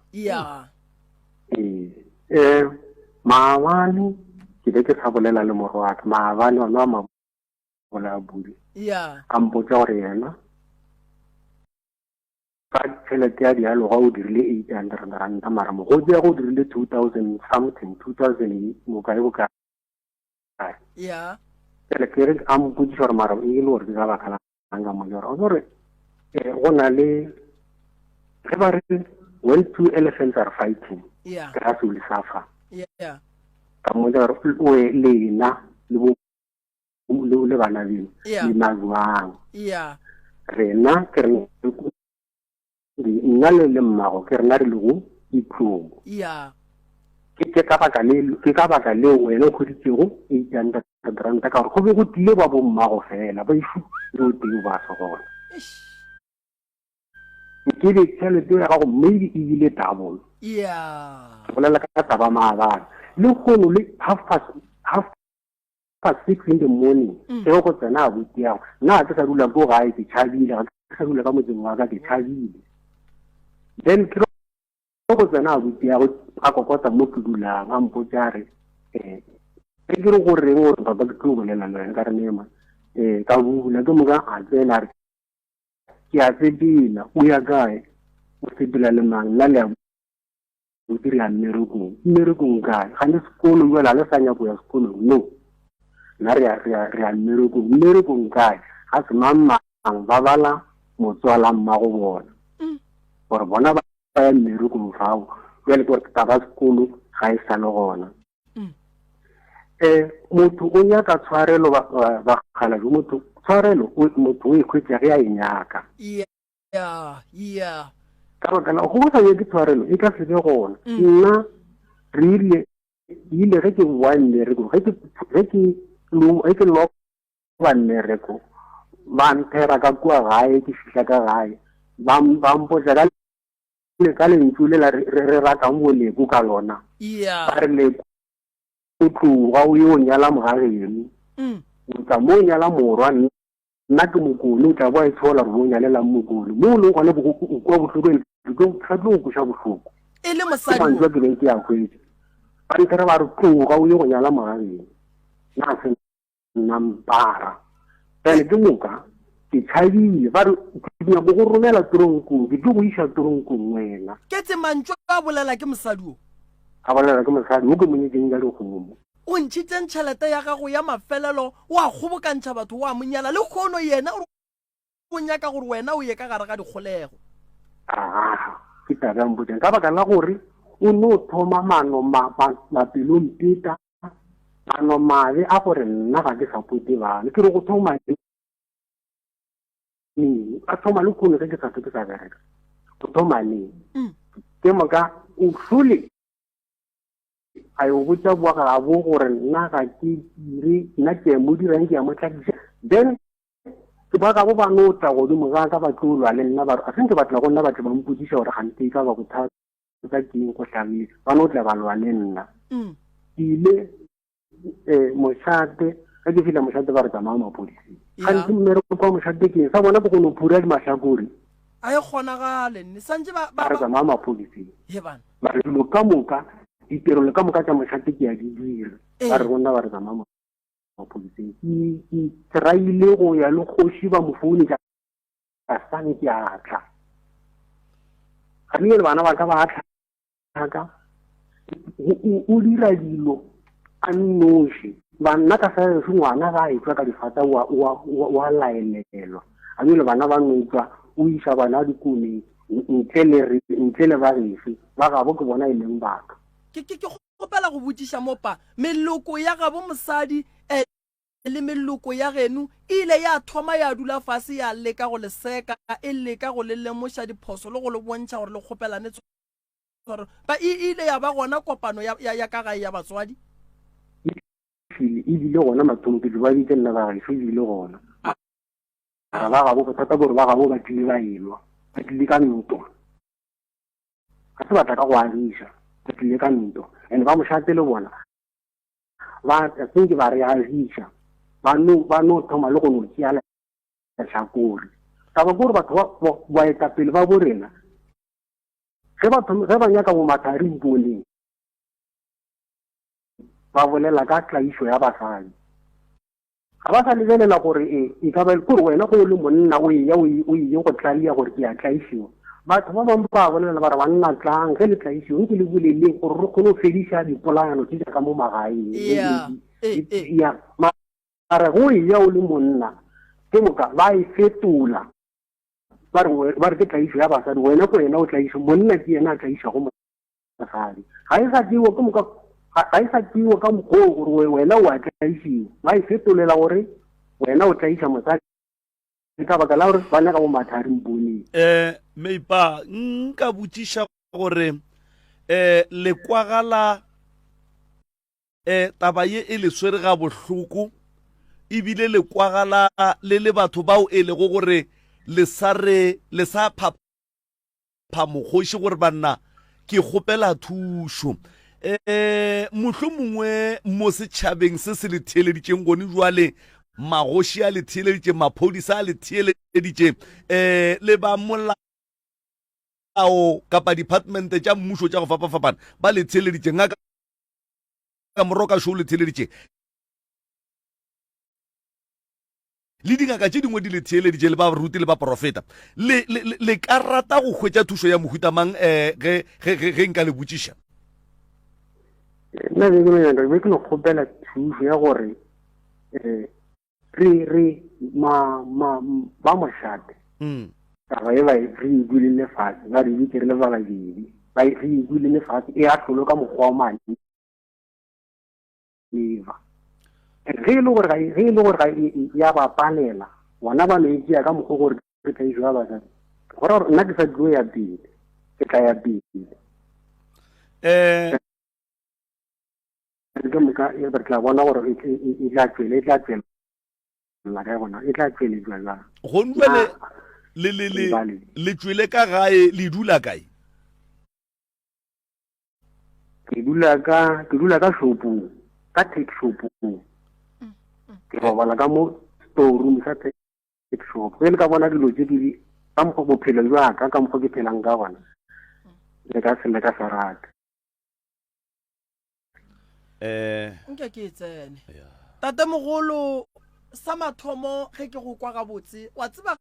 maabane ke be ke sa bolela le moro wake maabane ona wa mabola a budi a mpotsa gore yena ka tšhelete ya dialo ga o dirile 800 ranta mara mogodu ya go dirile 2000 something 2000 bokae pele ke re a mpotsiša gore mara e le gore ke ka baka langa molora o gore go na le ge ba re when two elephants are fighting grass will suffer ka mmotsa gore lena le bana beno le majwang rena ke re nna le mmago ke rena re le go itlhomo ke ka baka leo wena o kgoditsego 800 ranta ka gore go be go tile ba bommago fela ba išu le o teng ba se gona ke be tšhelete ya gago maybe e bile double ke bolela ka taba maabane le kgono le half past 6 in the morning ke go tsena a butiago nna ke sa dula ko gae ke tšhabile ke sa dula ka motseng wa ka ke tšhabile then ke go tsena a butiago a kokotsa mo ke dulang a mpotsa re ke re go reng gore papa ke tlo bolela le wena ka re nema ka bula ke moka a tsena re ke a tsebila o ya kae o sepela le mang la le o dira mmerekong kae ga ne sekolo jwale le sa nyako ya sekolo no nna re a mmerekong kae ga se mang ba bala motswala mmago bona gore bona ba ya mmerekong fao jwale gore taba sekolo ga e sa le gona motho o nyaka tshwarelo ba kgala jo motho tshwarelo motho o ikhwetsa ge a e nyaka ka baka la go sa ye ke tshwarelo e ka se be gona nna re ile ge ke boa mmereko ge ke lo ba mmereko ba nthera ka kua gae ke fihla ka gae ba mpotsa ka lentswe le re ratang boleko ka lona ba re leko o tloga o ye o nyala mogageno o tla mo o nyala morwa nna ke mokolo o tla bo a e tshola gore o nyalelang mokolo mo o leng gone kwa botlhoko sa tlo go koša botlhoko e le mosadi mantswa ke beng ke ya kwetse ba nthera ba re tloga o ye go nyala mogageno nna se nampara ene ke moka ke tshabile ba re ke nyako go romela toronkong ke tlo go isa toronkong wena ke tse mantswe a bolela ke mosadi o a bolela ke mosadi o ke monyetseng ka lekgomo o ntšhitseng tšhelete ya gago ya mafelelo o a kgobokantšha batho o a monyala le kgono yena o nyaka gore wena o ye ka gare ga dikgolego ke tabang botseng ka baka la gore o no thoma mano mapelong peta mano mabe a gore nna ga ke sapote bana ke re go thoma a thoma le kgono ke sa ke sa bereka go thoma ne ke moka o hlole a yo botsa bua ga bo gore nna ga ke dire nna ke mo dirang ke ya mo tlakisa then ke ba ga bo ba nota go di moga ka ba tlolwa le nna ba a sentse batla go nna batho ba mputsisa gore ga ntse ka ba go thata ka keng go tlabile ba no tla ba lwa le nna ile moshate ka ke fila moshate ba re tsamaya mapodisi gantsi mmereko kwa moshate keng sa bona bo go no phura di mahlakore a e kgonagale nne santse ba re tsamaya mapodisi he bana ba re dilo ka moka ditirelo ka moka tsa moshate ke ya di dira ba re gonna ba re tsamaya mapodiseng ke try-ile go ya le kgoši ba mofouni ka sane ke a tla ga le bana ba ka ba tlhaka o dira dilo a nnoši banna ka sa se ngwana ba etswa ka difata wa laelelwa a le bana ba notswa o isa bana dikoneng ntle le ba refe ba gabo ke bona e leng baka ke gopela go botsiša mopa meloko ya gabo mosadi le meloko ya genu ile ya thoma ya dula fase ya leka go leseka e leka go le lemoša diphoso le go le bontšha gore le kgopelane gore ba ile ya ba gona kopano ya ka gae ya batswadi e bile gona mathompedi ba ditse nna ba gae bile gona ba gabo bothata gore ba gabo ba tlile ba elwa ba tlile ka ntwa ga se batla ka go agiša ba tlile ka ntwa and ba mošate le bona ba senke ba re agiša ba no thoma le go no tšea letlhakore taba kore batho baetapele ba borena ge ba nyaka bo matharing poleng ba bolela ka tlaišo ya basadi ga ba sa lebelela gore e ka ba kore wena go le monna o ye go tlalia gore ke a tlaišiwa batho ba bangwe ba bolela ba re banna tlang ge le tlaišiwa nke le boleleng gore re kgone go fediša dipolagano tse jaaka mo magaeng mare go ya o le monna ke moka ba e fetola ba re ke tlaišo ya basadi wena ko yena o tlaišo monna ke yena a tlaiša go mosadi ga e sa tiwa ke moka ga e sa tiwa ka mokgoo gore wena o a tlaišiwa ba e fetolela gore wena o tlaiša mosadi ka baka la gore ba nyaka bo matharing poneng meipa nka botsiša gore le kwagala taba ye e le swere ga bohloko ebile le kwagala le batho bao e lego gore le sa phapha mogoši gore banna ke kgopela thušo mohlomongwe mo setšhabeng se se le theeleditšeng gone jwale magoši a le theeleditše maphodisa a le theeleditše le ba molao kapa departmente tša mmušo tša go fapafapana ba le theeleditše ngaka ka moroka šo le theeleditše le dingaka tše dingwe di le theeleditše le ba ruti le ba profeta le ka rata go hwetša thušo ya mohutamang ge nka le botšiša nna be ke no kgopela thušo ya gore ba mošate taba e re ebile lefatshe ba re bitse re le ba babedi re ebile lefatshe e a tlholo ka mokgwa o mane eva ge e le gore ya ba palela bona ba no e tšea ka mokgwa gore re tlaišo ya basadi gore nna ke sa tlo ya pele ke tla ya pele ke moka re tla bona gore e tla tswela la ka bona e tla tsweletswa jang go ntwe le tswele ka gae le dula kae ke dula ka shopong ka tech shopong ke robala ka mo storeroom sa tech shop le ka bona dilo tse di ka mo bophelo jwa ka mo ke phelang ka bona le ka sa rata nke ke tsene tate mogolo sa mathomo ge ke go kwa ga botse wa tseba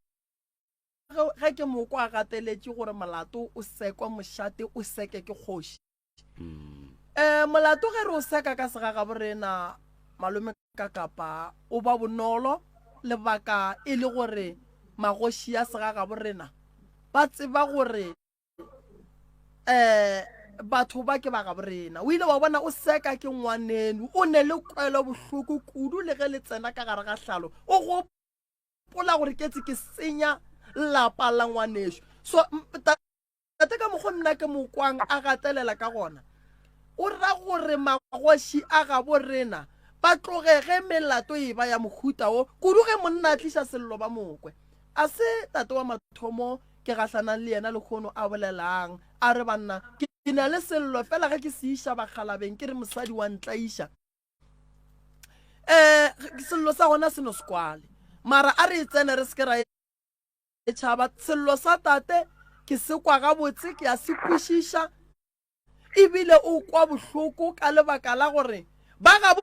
ge ke mo kwa gateletse gore molato o sekwa mošate o seke ke kgoši molato ge re o seka ka segaga borena malome ka kapa o ba bonolo lebaka e le gore magoši ya segaga borena ba tseba gore batho ba ke ba ga borena o ile wa bona o seka ke ngwanenu o ne le kwelo bohloko kudu le ge le tsena ka gare ga hlalo o gopola gore ke senya lapa la ngwaneso so tate ka mokgwa nna ke mokwang a gatelela ka gona o ra gore magoši a ga borena ba tlogege melato e ba ya mohuta o kudu ge monna a tliša sello ba mokwe a se tate wa mathomo ke gatlhanang le yena le kgono a bolelang a re banna ke na le sello fela ge ke se iša bakgalabeng ke re mosadi wa ntlaiša sello sa gona se no se kwale mara a re tsene re seke ra tšhaba sello sa tate ke se kwa gabotse ke a se kwešiša ebile o kwa bohloko ka lebaka la gore ba gabo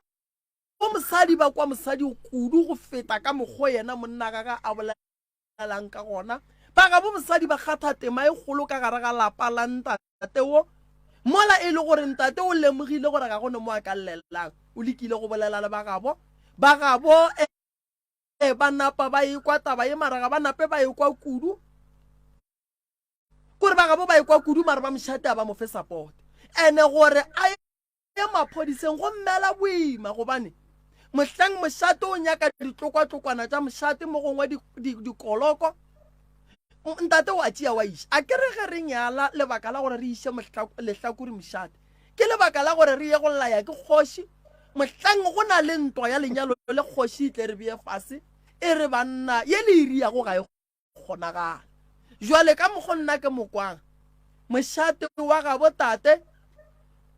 mosadi ba kwa mosadi kudu go feta ka mokgwa yena monna ga a bolelang ka gona ba gabo mosadi ba kgatha tema e kgolo ka gare ga lapa la ntate o mola e le gore ntate o lemogile gore ga gone mo a ka llelang o lekile go bolela le ba gabo ba napa ba ekwa taba ye maraga ba nape ba ekwa kudu kore ba gabo ba ekwa kudu mara ba mošate a ba mo fe support ene gore a ye maphodiseng go mmela boima gobane mohlang mošate o nyaka ditlokwa-tlokwana tša mošate mo gongwe dikoloko ntate wa tšea wa iša a kere ge re nyala lebaka la gore re iše lehlakore mošate ke lebaka la gore re ye go laya ke kgoši mohlang go na le ntwa ya lenyalo le kgoši itle re bee fase e re banna ye le iriago ga e kgonagala jwale ka mokgo nna ke mokwang mošate wa gabo tate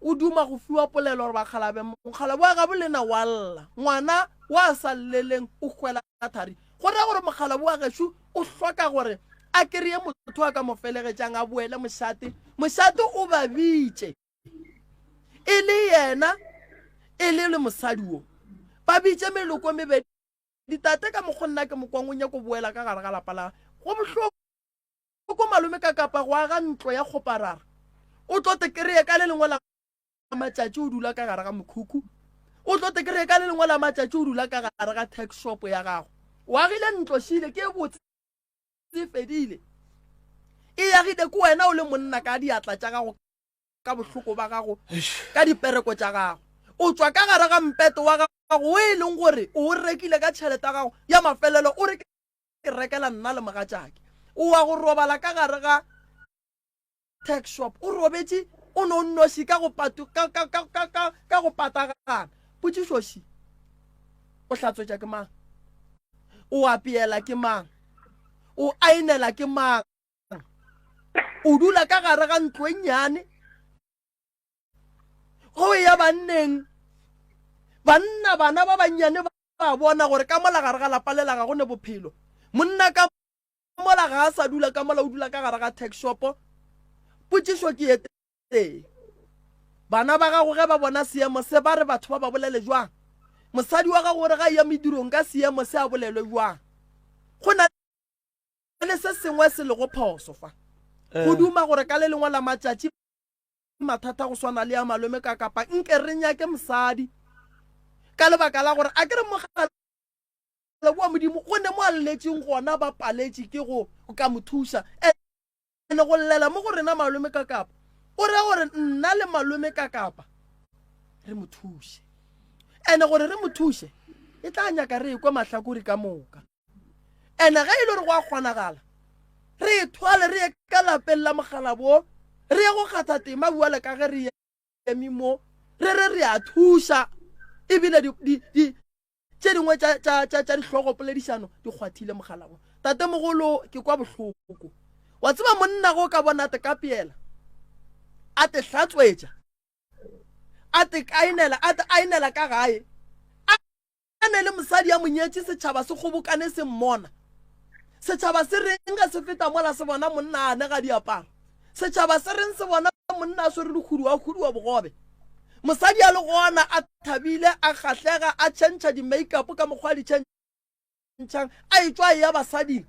o duma go fiwa polelo gore bakgalabe mokgalabo wa gabo lena wa lla ngwana wa sa lleleng o hwela ka thari go raya gore mokgalabo wa gešo o hloka gore a kry-e motho a ka mo felegetšang a boele mošate o ba bitše e le yena e le mosadi o ba bitše meloko mebedi ditate ka mokgo nna ke mokwang o nyako boela ka gare ga lapa la go bohloko malome ka kapa go aga ntlo ya kgoparara o tlo te kry-e ka le lengwe la matšatši o dula ka gare ga mokhukhu o tlo te kry-e ka le lengwe la matšatši o dula ka gare ga tax shop ya gago o agile ntlo šile ke botse se fedile e yagile ke wena o le monna ka diatla tša gago ka bohloko ba gago ka dipereko tša gago o tswa ka gare ga mpeto wa gago o e leng gore o rekile ka tšhelete ya gago ya mafelelo o re ke rekela nna le mogatšake o wa go robala ka gare ga tax shop o robetse o no nnoši ka go patagana potšišoši o hlatswetša ke mang o apeela ke mang o ainela ke mang o dula ka gare ga ntlo e nnyane go ya banneng banna bana ba bannyane ba bona gore ka mola gare ga lapa le la ga gone bophelo monna ka mola ga a sa dula ka mola o dula ka gare ga tax shop potšišo ke ete bana ba gago ge ba bona seemo se ba re batho ba ba bolele jwang mosadi wa gago gore ga ya medirong ka seemo se a bolelwe jwang go na le se sengwe se le go phoso fa go duma gore ka le lengwe la matšatši mathata go swana le ya malome ka kapa nke re nyake mosadi ka lebaka la gore a kere mogala wa modimo go ne mo a lletseng gona ba paletše ke go ka mo thuša ene go llela mo go rena malome ka kapa o re gore nna le malome ka kapa re mo thuše ene gore re mo thuše e tla nyaka re ekwe mahlakore ka moka ene ge e le gore go a kgonagala re ethwale re ye ka lapeng la mogalabo re ye go kgatha tema bua le ka ge re emi mo re a thuša ebile tše dingwe tša dihlogo poledišano di kgwathile mogala go tatemogolo ke kwa bohloko wa tseba monna go ka bona te ka peela a te hlatswetša a te ainela ka gae a ne le mosadi ya monyetše setšhaba se kgobokane se mmona setšhaba se reng ga se feta mola se bona monna a nega diaparo setšhaba se reng se bona monna a swere dikhuduwa bogobe mosadi a le gona a thabile a kgahlega a tšhentšha di-makeup ka mokgwa di tšhentšhang a etswa ya basading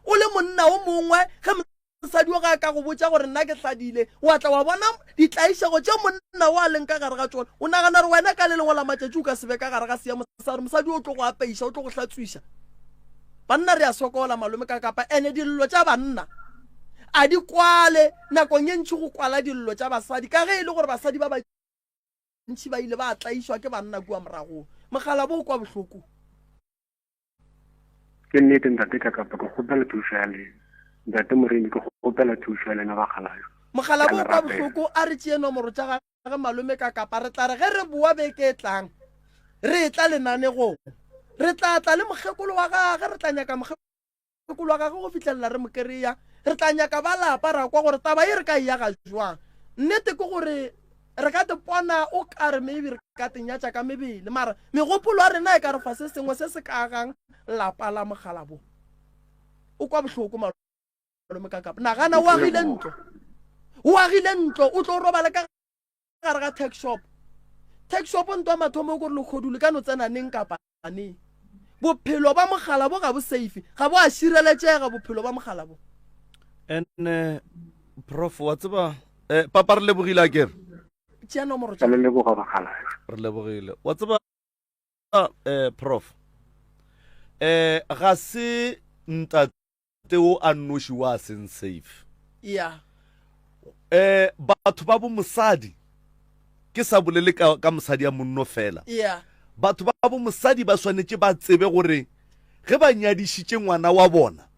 o le monna o mongwe ge mosadi o ga ka go botša gore nna ke hladile wa tla wa bona ditlaišego tše monna o a leng ka gare ga tsona o nagana gore wena ka le lengwe la matšatši o ka sebe ka gare ga seemo sa gore mosadi o tlo go apeiša o tlo go hlatswiša banna re a sokola malome ka kapa ene dillo tša banna a di kwale nakong ye ntši go kwala dillo tša basadi ka ge e le gore basadi ba bantši ba ile ba tlaišwa ke banna kua morago mogala bo kwa bohloko ke nnete ntate ka kapa ke kgopela thuso ya le ntate Moremi ke kgopela thuso ya lena ba galayo mogala bo kwa bohloko a re tšee nomoro tša gage malome ka kapa re tla re ge re boa beke e tlang re tla lenanegong re tla le mokgekolo wa gage re tla nyaka mokgekolo wa gage go fitlhelela re mokereya re tla nyaka ba lapa ra kwa gore taba e re ka ya ga jwang nnete ke gore re ka te pona o ka re maybe re ka te nyatša ka mebele mara megopolo a rena e ka re fa se sengwe se se ka agang lapa la mogala bo o kwa bohloko malome ka kapa nagana o agile ntlo o tlo robala ka gare ga tech shop ntwa mathomo o gore lekgodule ka no tsena neng kapa neng bophelo ba mogala bo ga bo safe ga bo a šireletšega bophelo ba mogala bo and prof wa tseba papa re lebogile a kere tšea nomoro le leboga ba gala re lebogile wa tseba prof ga se ntate o a nnoši wa seng safe ya batho ba bo mosadi ke sa bolele ka mosadi ya monno fela batho ba bo mosadi ba swanetše ba tsebe gore ge ba nyadišitše ngwana wa bona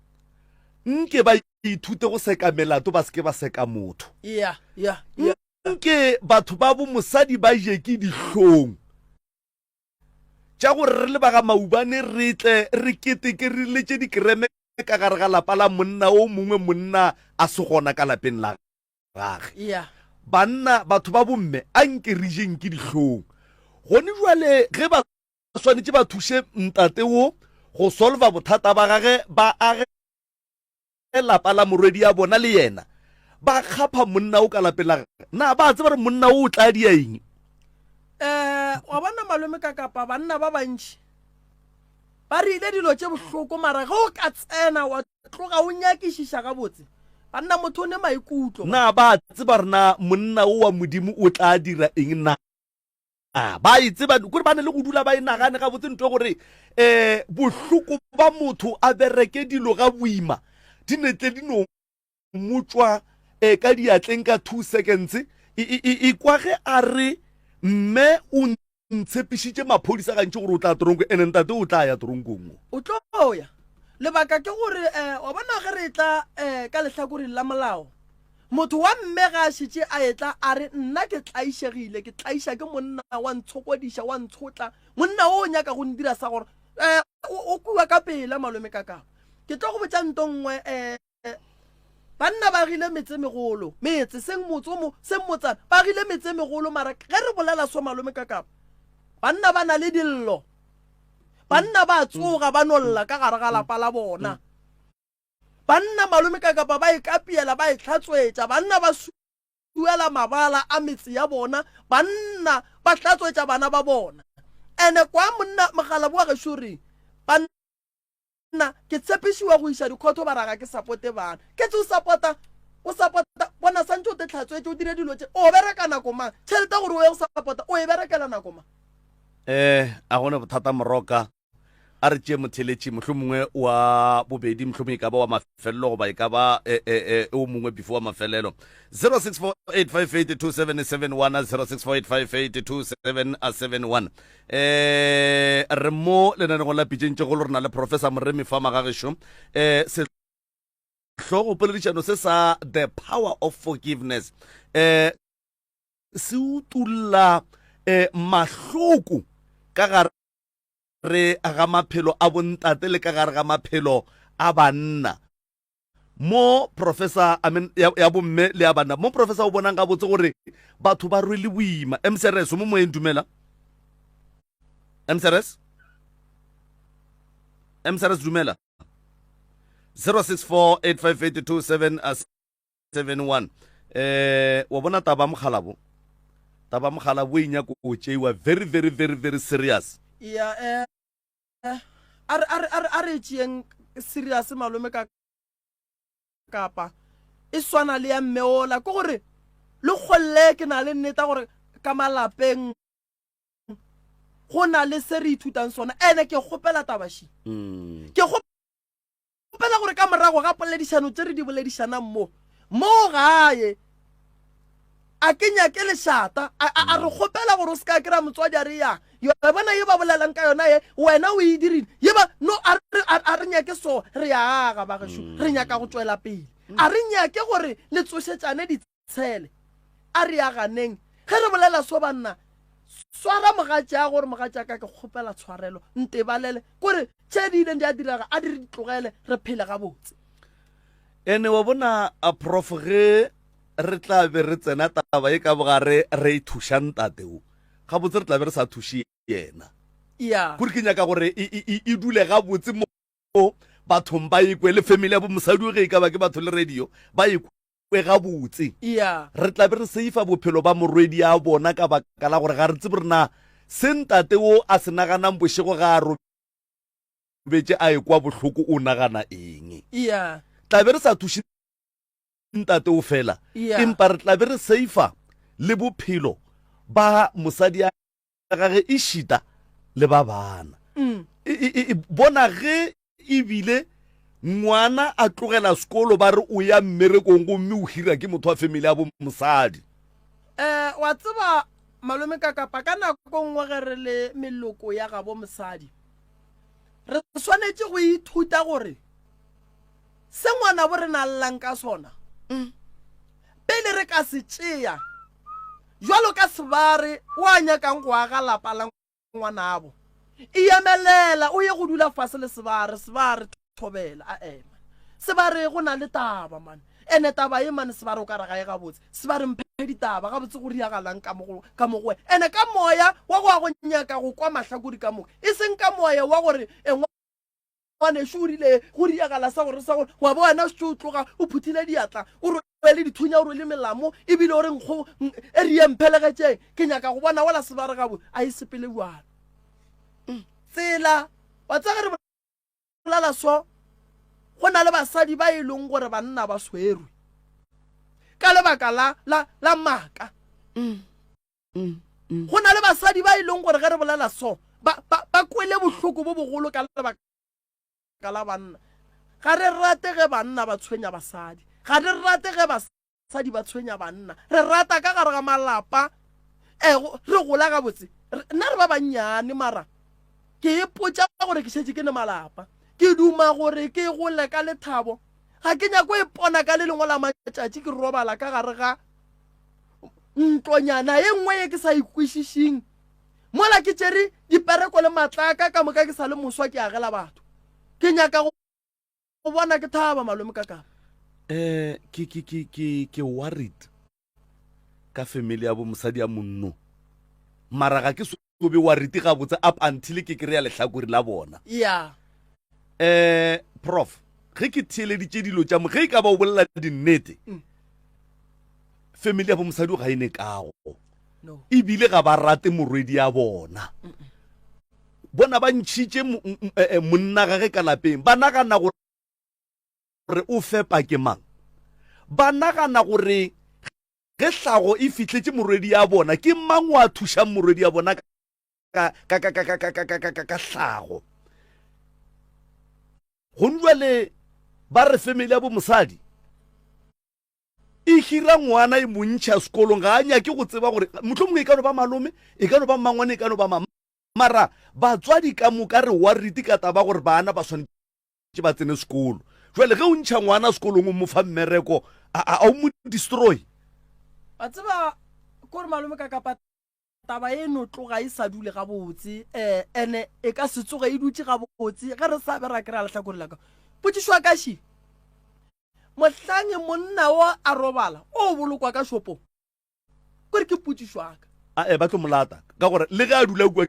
nke ba ithute go seka melato ba seke ba seka motho nke batho ba bo mosadi ba je ke dihlong tša gore re le ba ga maubane re tle re keteke re letše dikreme ka gare ga lapa la monna o mongwe monna a se gona ka lapeng la gage banna batho ba bomme a nke re jeng ke dihlong gone jwale ge ba swanetše ba thuše ntate wo go solva bothata ba gage ba age lapa la morwedi ya bona le yena ba kgapha monna o ka lapeng la gage na ba tseba re monna o tla dia eng wa bona malome ka kapa banna ba bantši ba re ile dilo tše bohloko mara ge o ka tsena wa tloga o nyakišiša gabotse banna motho o ne maikutlo na ba tseba rena monna o wa modimo o tla dira eng na ba itseba kore ba ne le go dula ba e nagane gabotse ntho gore bohloko ba motho a bereke dilo ga boima di netle di no motswa ka diatleng ka 2 seconds e kwa ge a re mme o ntshepišitše maphodisa gantši gore o tla toronko ene ntate o tla ya toronkong o tlo ya lebaka ke gore wa bona ge re tla ka lehlakoreng la molao motho wa mme ga a šitše a etla a re nna ke tlaišegile ke tlaiša ke monna wa ntshokodiša wa ntshotla monna o nyaka go ndira sa gore o kua ka pela malome ka kapa ke tlo go botša nto nngwe banna ba gile metse megolo metse seng motsana ba gile metse megolo mara ge re bolela so malome ka kapa banna ba na le dillo banna ba tsoga ba nolla ka gare ga lapa la bona banna malome ka kapa ba ikapiela ba itlhatswetša banna ba suela mabala a metse ya bona banna ba hlatswetša bana ba bona ene kwa monna mogala boa gešo banna ke tshepišiwa go iša dikgotho ba raga ke sapote bana ke tse o sapota bona santse o te tlhatswetše o dire dilo tše o bereka nako mang tšhelete gore o ye go sapota o e berekela nako mang a gone bothata moroka a re tšee motheletši mohlho mongwe wa bobedi mohlomong e ka ba wa mafelelo goba e ka ba o mongwe before wa mafelelo 0648582771 0648582771 re mo lenanego la pitšentše go le rena le professor Moremi Fama ga gešo sehlogo poledišano se sa the power of forgiveness se utulla mahloko ka gare gare ga maphelo a bontate le ka gare ga maphelo a banna mo professor ya bomme le ya banna mo professor o bonang ga botse gore batho ba rwele boima MCRS mo moeng dumela MCRS dumela 0648582771 wa bona taba mogala bo inya ko tšeiwa very very very very serious are tšeeng serious malome ka kapa e swana le ya mmeola ko gore le kgolle ke na le nneta gore ka malapeng go na le se re ithutang sona ene ke kgopela tabashi ke kgopela gore ka morago ga poledišano tse re di boledišanang mo gae a kenya ke lešata a re kgopela gore o se ka kry-a motswadi a re yang yo bona ye ba bolelang ka yona ye wena o e dirile ye ba no a re nyake so re yaga bagesho re nyaka go tswela pele a re nyake gore le tsošetšane ditshele a re yaganeng ge re bolela so banna swara mogatša gore mogatša ka ke kgopela tshwarelo ntebalele kore tše di ileng di a diraga a di re ditlogele re phele gabotse ene wa bona a prof ge re tla be re tsena taba e ka bogare re ithušang tateo ga botse re tla be re sa thuše yena kore ke nyaka gore e dule ga botse mo bathong ba ikwe le family ya bo mosadi o ge e ka ba ke batho le radio ba ikwe ga botse re tla be re seifa bophelo ba morwedi ya bona ka baka la gore ga re tsebe rena sentateo a se naganang bošego ga a robetse a ekwa bohloko o nagana eng tla be re sa thuše ntate o fela empa re tla be re seifa le bophelo ba mosadi ya gage e šita le ba bana bona ge ebile ngwana a tlogela sekolo ba re o ya mmerekong gomme o hira ke motho wa family ya bo mosadi wa tseba malome ka kapa ka nako nngwe ge re le meloko ya gabo mosadi re swanetse go ithuta gore se ngwana bo re na llang ka sona pele re ka se tšea jwalo ka sebare o a nyakang go aga lapa la ngwanabo e emelela o ye go dula fase le sebare thobela a ema sebare go na le taba man ene taba ye man sebare o ka re ga e gabotse sebare mphe ditaba gabotse go riagalang ka mo go ene ka moya wa go nyaka go kwa mahlakodi ka mo e seng ka moya wa gore ngwane shurile go riagala sa gore wa bona se tloga o phuthile diatla o le dithunya o le melamo e bile o re nkgo e re emphelegetse ke nyaka go bona wala sebare gabo a e sepele bwana tsela wa tsa re bolela so go na le basadi ba e leng gore banna ba swerwe ka lebaka la maka go na le basadi ba e leng gore ge re bolela so ba kwele bohloko bo bogolo ka lebaka la banna ga re rate ge banna ba tshwenya basadi ga re rate ge basadi ba tshwenya banna re rata ka gare ga malapa re gola ga botse nna re ba bannyane mara ke ipotsa gore ke šetse ke ne malapa ke duma gore ke gole ka lethabo ga ke nyako ipona ka le lengwe la matšatši ke robala ka gare ga ntlonyana ye nngwe ye ke sa ikwešišing mola ke tšere dipereko le matlaka ka moka ke sa le moswa ke agela batho ke nyaka go bona ke thaba malome ka kapa ke worried ka family ya bo mosadi ya monno mara ga ke so be worried ga botse up until ke kry-a lehlakore la bona prof ge ke theeleditše dilo tša mo ge e ka ba o bolela dinnete family ya bo mosadi ga e ne kago ebile ga ba rate morwedi ya bona bona ba ntšhitše monna gage ka lapeng ba nagana gore o fepa ke mang ba nagana gore ge hlago e fitlhetše morwedi ya bona ke mang wa thušang morwedi ya bona ka hlago go jwale ba re family ya bo mosadi e hira ngwana e montšha sekolong ga a nyake go tseba gore mohlomongwe e ka no ba malome e ka no ba mangwane e ka no ba mara batswadi ka moka re warrite ka taba gore bana ba swanetse ba tsene sekolo jwale ge o ntšha ngwana sekolong o mo fa mmereko a o mo destroy a tseba gore malome ka kapa taba eno tloga e sa dule ga botse ene e ka se tsoga e dutse ga botse ge re sa bera kry-a letlhakore la ka potšišwa ka shi mohlange monna wa a robala o bolokwa ka shopong kore ke potšišwa ka ba tlo molata ka gore le ge a dula kua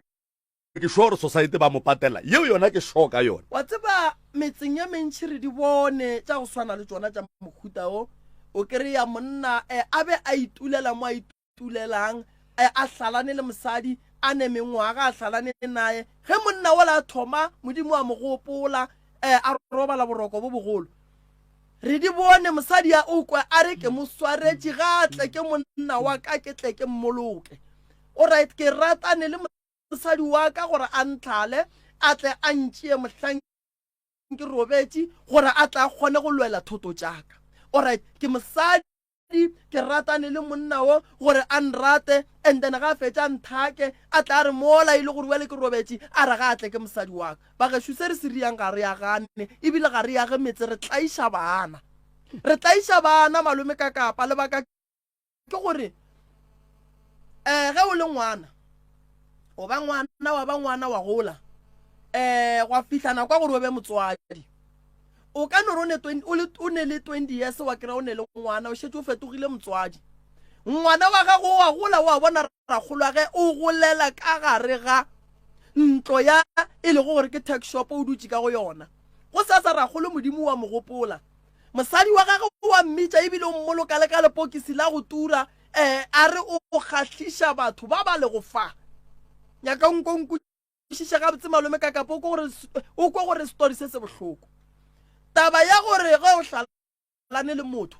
ke sure society ba mo patela yeo yona ke sure ka yona wa tseba metseng ya mentšhi re di bone tša go swana le tsona tša mohuta o kry-a monna a be a itulela mo a itulelang a hlalane le mosadi a ne mengwaga a hlalane naye ge monna ola a thoma modimo a mogopola a robala boroko bo bogolo re di bone mosadi ya okwa a re ke mo swaretše gatle ke monna wa ka ke tle ke mmoloke alright ke ratane le mosadi wa ka gore a ntlhale a tle a ntšee mohlang ke robetše gore a tla kgone go lwela thoto tšaka alright ke mosadi ke ratane le monna wo gore a nrate and then ga fetša nthake a tla re mola ile gore wele ke robetše a re ga atle ke mosadi wa ka ba ge se re se riang ga re ya gane ebile ga re ya ge metse re tlaiša bana malome ka kapa lebaka ke gore ge o le ngwana o ba ngwana wa gola gwa fihlana kwa gore o be motswadi o ka no o ne le 20 years wa kry-a o ne le ngwana o šetse o fetogile motswadi ngwana wa gago wa gola wa bona ragolwa ge o golela ka gare ga ntlo ya e le gore ke tech shop o dutse ka go yona go sa ragolo modimo wa mogopola mosadi wa gago wa mmitša ebile o mmoloka le ka lepokisi la go tura a re o kgatlhiša batho ba ba le go fa nyaka nkonkušiša gabotse malome ka kapo o kwa gore story se se bohloko taba ya gore ge o hlalane le motho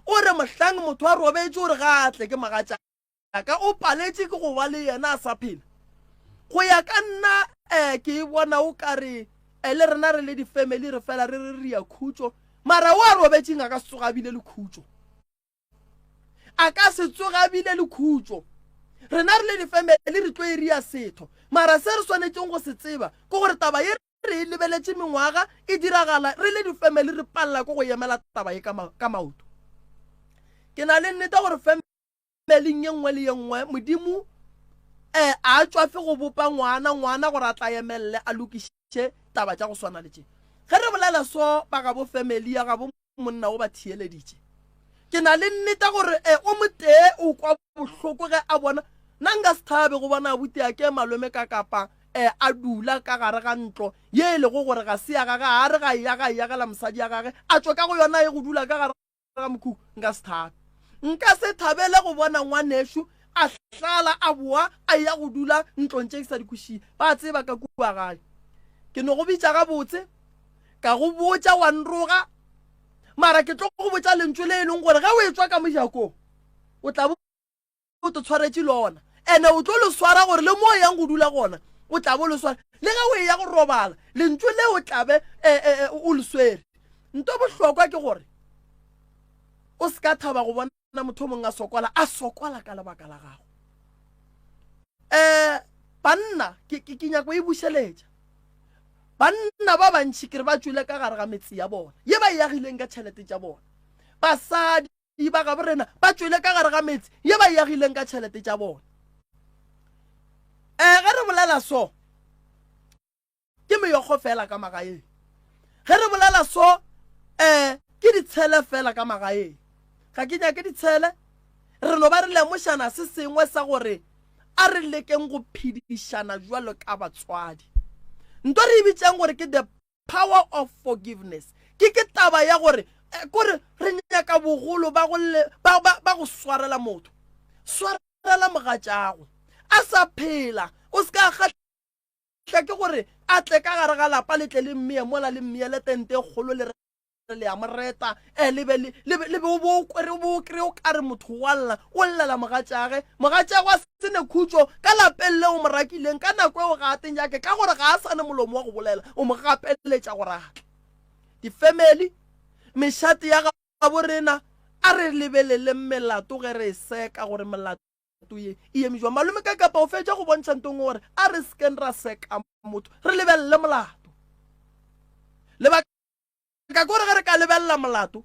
o re mohlang motho a robetše o re gatle ke magatšaka o paletše ke go ba le yena a sa phela go ya ka nna ke bona o ka re le rena re le di-family re fela re ria khutšo mara o a robetšeng a ka se tsogabile le khutšo rena re le di-family re tlo e ria setho mara se re swanetšeng go se tseba ke gore taba ye re lebeletše mengwaga e diragala re le di-family re palela ko go emela taba ye ka maoto ke na le nnete gore family ye nngwe le ye nngwe modimo a tswafe go bopa ngwana gore a tla emelele a lokiše taba tša go swana le tše ge re bolela so ba ga bo family ya ga bo monna o ba thieleditše ke na le nnete gore o motee o kwa bohloko ge a bona nna nka se thabe go bona abuti ke malome ka kapa a dula ka gare ga ntlo ye e lego gore ga se ya gage a re ga yagela mosadi ya gage a tswa ka go yona e go dula ka gare ga mokhukhu nka se thabele go bona ngwaneshu a hlala a boa a ya go dula ntlong tše ke sa dikhušie ba tseba ka kua gae ke no go bitša gabotse ka go botša wa nroga mara ke tlo go botša lentswe le e leng gore ge o e tswa ka mojako o tla o te tshwaretše lona ene o tlo le swara gore le mo yang go dula gona o tla bo le swara le ge o e ya go robala lentswe le o tlabe o le swere nto bohlokwa ke gore o se ka thaba go bona motho mongwe a sokola ka lebaka la gago banna ke nyako e bušeletša banna ba bantši kere ba tswile ka gare ga metsi ya bona ye ba yagileng ka tšhelete tša bona basadi ba ga borena ba tswile ka gare ga metsi ye ba yagileng ka tšhelete tša bona ge re bolela so ke meyogo fela ka magaeng ge re bolela so ke ditshele fela ka magaeng ga ke nyake ditshele re no ba re lemošana se sengwe sa gore a re lekeng go phedišana jwalo ka batswadi nto re bitsang gore ke the power of forgiveness ke taba ya gore kore re nyaka bogolo ba go swarela motho swarela mogatšago a sa phela o se ka kgatlha ke gore a tle ka gare ga lapa letle le mmea mola le mmea le tente kgolo le ya moreta le be bo kry o ka re motho walla o llela mogatšage a sene khutšo ka lapeng le o mo rakileng ka nako eo ga ateng jake ka gore ga a sane molomo wa go bolela o mo gapeletša go ratla di-family mešate ya ga borena a re lebelele melato ge re seka gore melato ye e emišwa malome ka kapa o fetša go bontšha ntong gore a re seken ra seka motho re lebelele molato ka gore ge re ka lebelela molato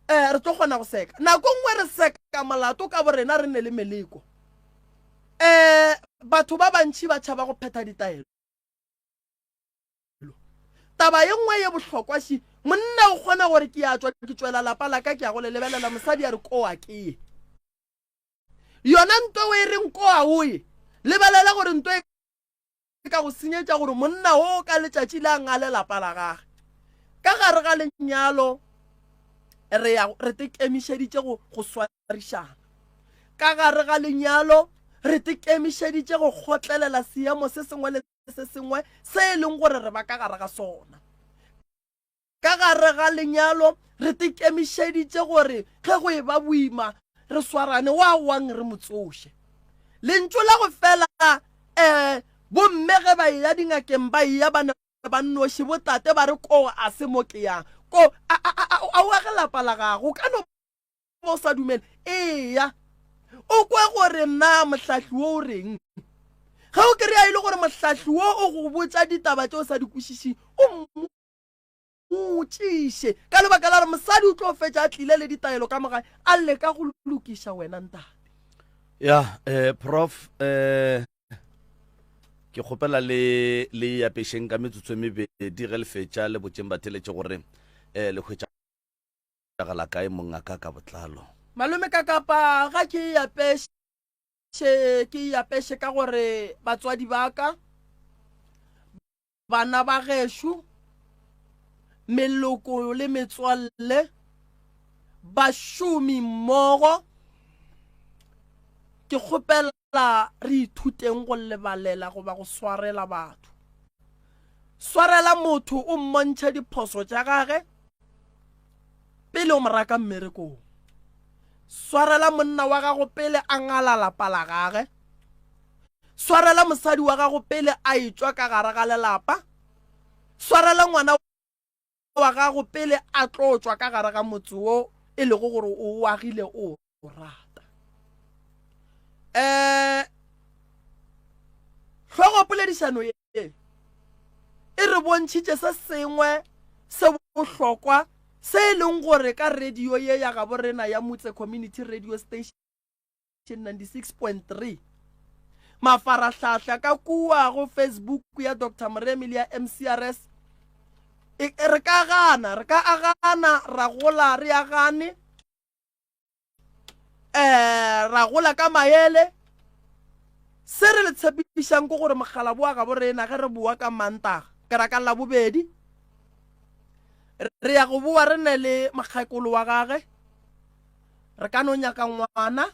re tlo kgona go seka nako nngwe re seka molato ka borena re ne le meleko batho ba bantši ba tšhaba go phetha ditaelo taba ye nngwe ye bohlokwa shi monna o kgona gore ke a tswa ke tswela lapa la ka ke a go le lebelela mosadi a re ko a ke yona nto e reng ko a o e lebelela gore nto e ka go senyetša gore monna o ka letšatši la ngale lapa la gage ka gare ga lenyalo re tekemišeditše go swarišana ka gare ga lenyalo re tekemišeditše go kgotlelela seemo se sengwe le se sengwe se e leng gore re ba ka gare ga sona ka gare ga lenyalo re tekemišeditše gore ge go e ba boima re swarane wa wang re motsoše lentšu la go fela bomme ge ba ya dingakeng ba ya ba nnoši botate ba re ko a se mo ke yang ko a wa ge lapa la gago ka no bo sa dumele eya o kwe gore na mohlahli wo o reng ga o kry-a e le gore mohlahli wo o go botsa ditaba tse o sa di kwešiše o mmotšiše ka lebaka la gore mosadi o tlo fetša a tlile le ditaelo ka mogae a leka go lokiša wena ntate ya prof ke kgopela le apešeng ka metsotso e mebedi ge le fetša le botšeng ba theletše gore le hwetšagala kae mong a ka botlalo malome ka kapa ga ke iapeše ka gore batswadi ba ka bana ba gešo meloko le metswalle bašomi mmogo ke kgopela re ithuteng go lebalela go ba go swarela batho swarela motho o mmontšha diphoso tša gage pele o moraka mmerekong swarela monna wa gago pele a ngala lapa la gage swarela mosadi wa gago pele a etswa ka gare ga lelapa swarela ngwana wa gago pele a tlotswa ka gare ga motse wo e lego gore o agile o rata hlogo poledišano ye e re bontšhitše se sengwe se bohlokwa se e leng gore ka radio ye ya gabo rena ya Motse Community Radio Station 96.3 mafarahlahla ka kua go Facebook ya Dr. Moremi le ya MCRS re ka agana ra gola re agane ra gola ka maele se re le tshepišang ko gore mogala boa ga bo rena ge re bua ka Mantaga ke ra ka la bobedi re ya go bua re ne le makgakolo wa gage re ka no nyaka ngwana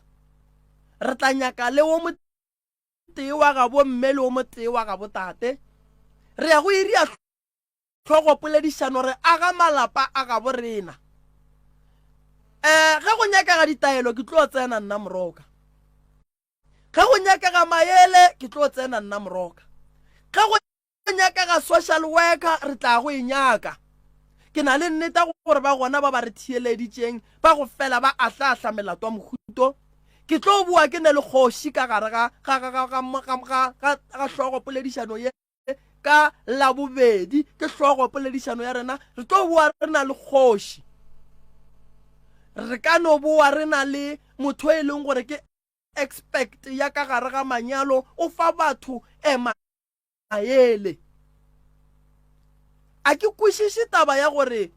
re tla nyaka le wo motee wa ga bo mme le wo motee wa ga botate re ya go iria hlogo poledišano re aga malapa a ga bo rena ge go nyakega ditaelo ke tlo tsena nna moroka ge go nyakega maele ke tlo tsena nna moroka ge go nyakega social worker re tla go inyaka ke na le nnete gore ba gona ba ba re thieleditšeng ba go fela ba ahlahla melato wa mohuto ke tlo bua ke ne le kgoši ka gare ga hlogo poledišano ye ka la bobedi ke hlogo poledišano ya rena re tlo bua re na le kgoši re ka no bua re na le motho e leng gore ke expect ya ka gare ga manyalo o fa batho maele a ke kwešiše taba ya gore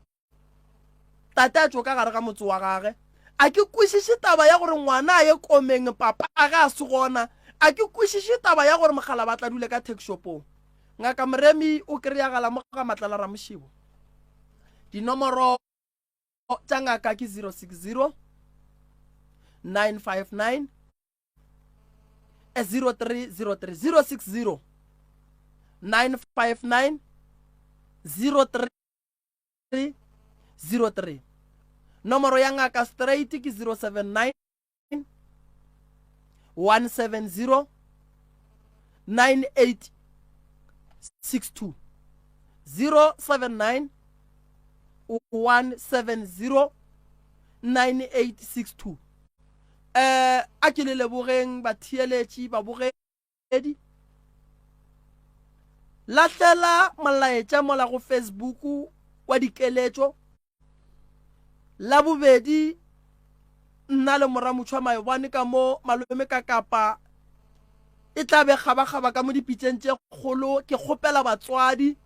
tate a tšo ka gare ga motse wa gage a ke kwešiše taba ya gore ngwana a ye komeng papa a ga se gona a ke kwešiše taba ya gore mogala ba tla dule ka taxshopong ngaka Moremi o kry-agala mo ga Matlala Ramošibo dinomoro tša ngaka ke 060 959 0303 060 959 0303 nomoro ya ngaka straight ke 079 170 9862 079 170 9862 a ke le lebogeng ba thieletši ba bogedi latlela molaetša mola go Facebook wa dikeletšo la bobedi nna le moramotšwa maebane ka mo malome ka kapa e tla be gaba ka mo dipitseng tse kgolo ke kgopela batswadi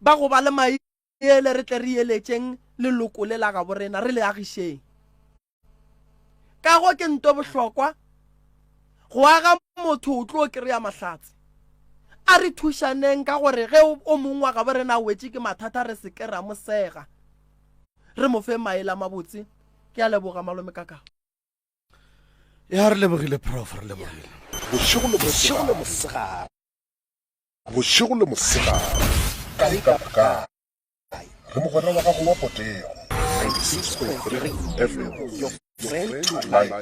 ba go ba le maele re tle re eletseng leloko le la ga borena re le agisheng ka go ke nto bohlokwa go aga motho o tlo kry-a mahlatse a re thušaneng ka gore ge o mongwe wa ga borena wetse ke mathata re se ke ra mosega re mo fe maele a mabotse ke a leboga malome kaka ya re lebogile prof re lebogile bošego le mosegare kae ka kae re mogwera wa gago wa potego 96.3 FM, your friend to life.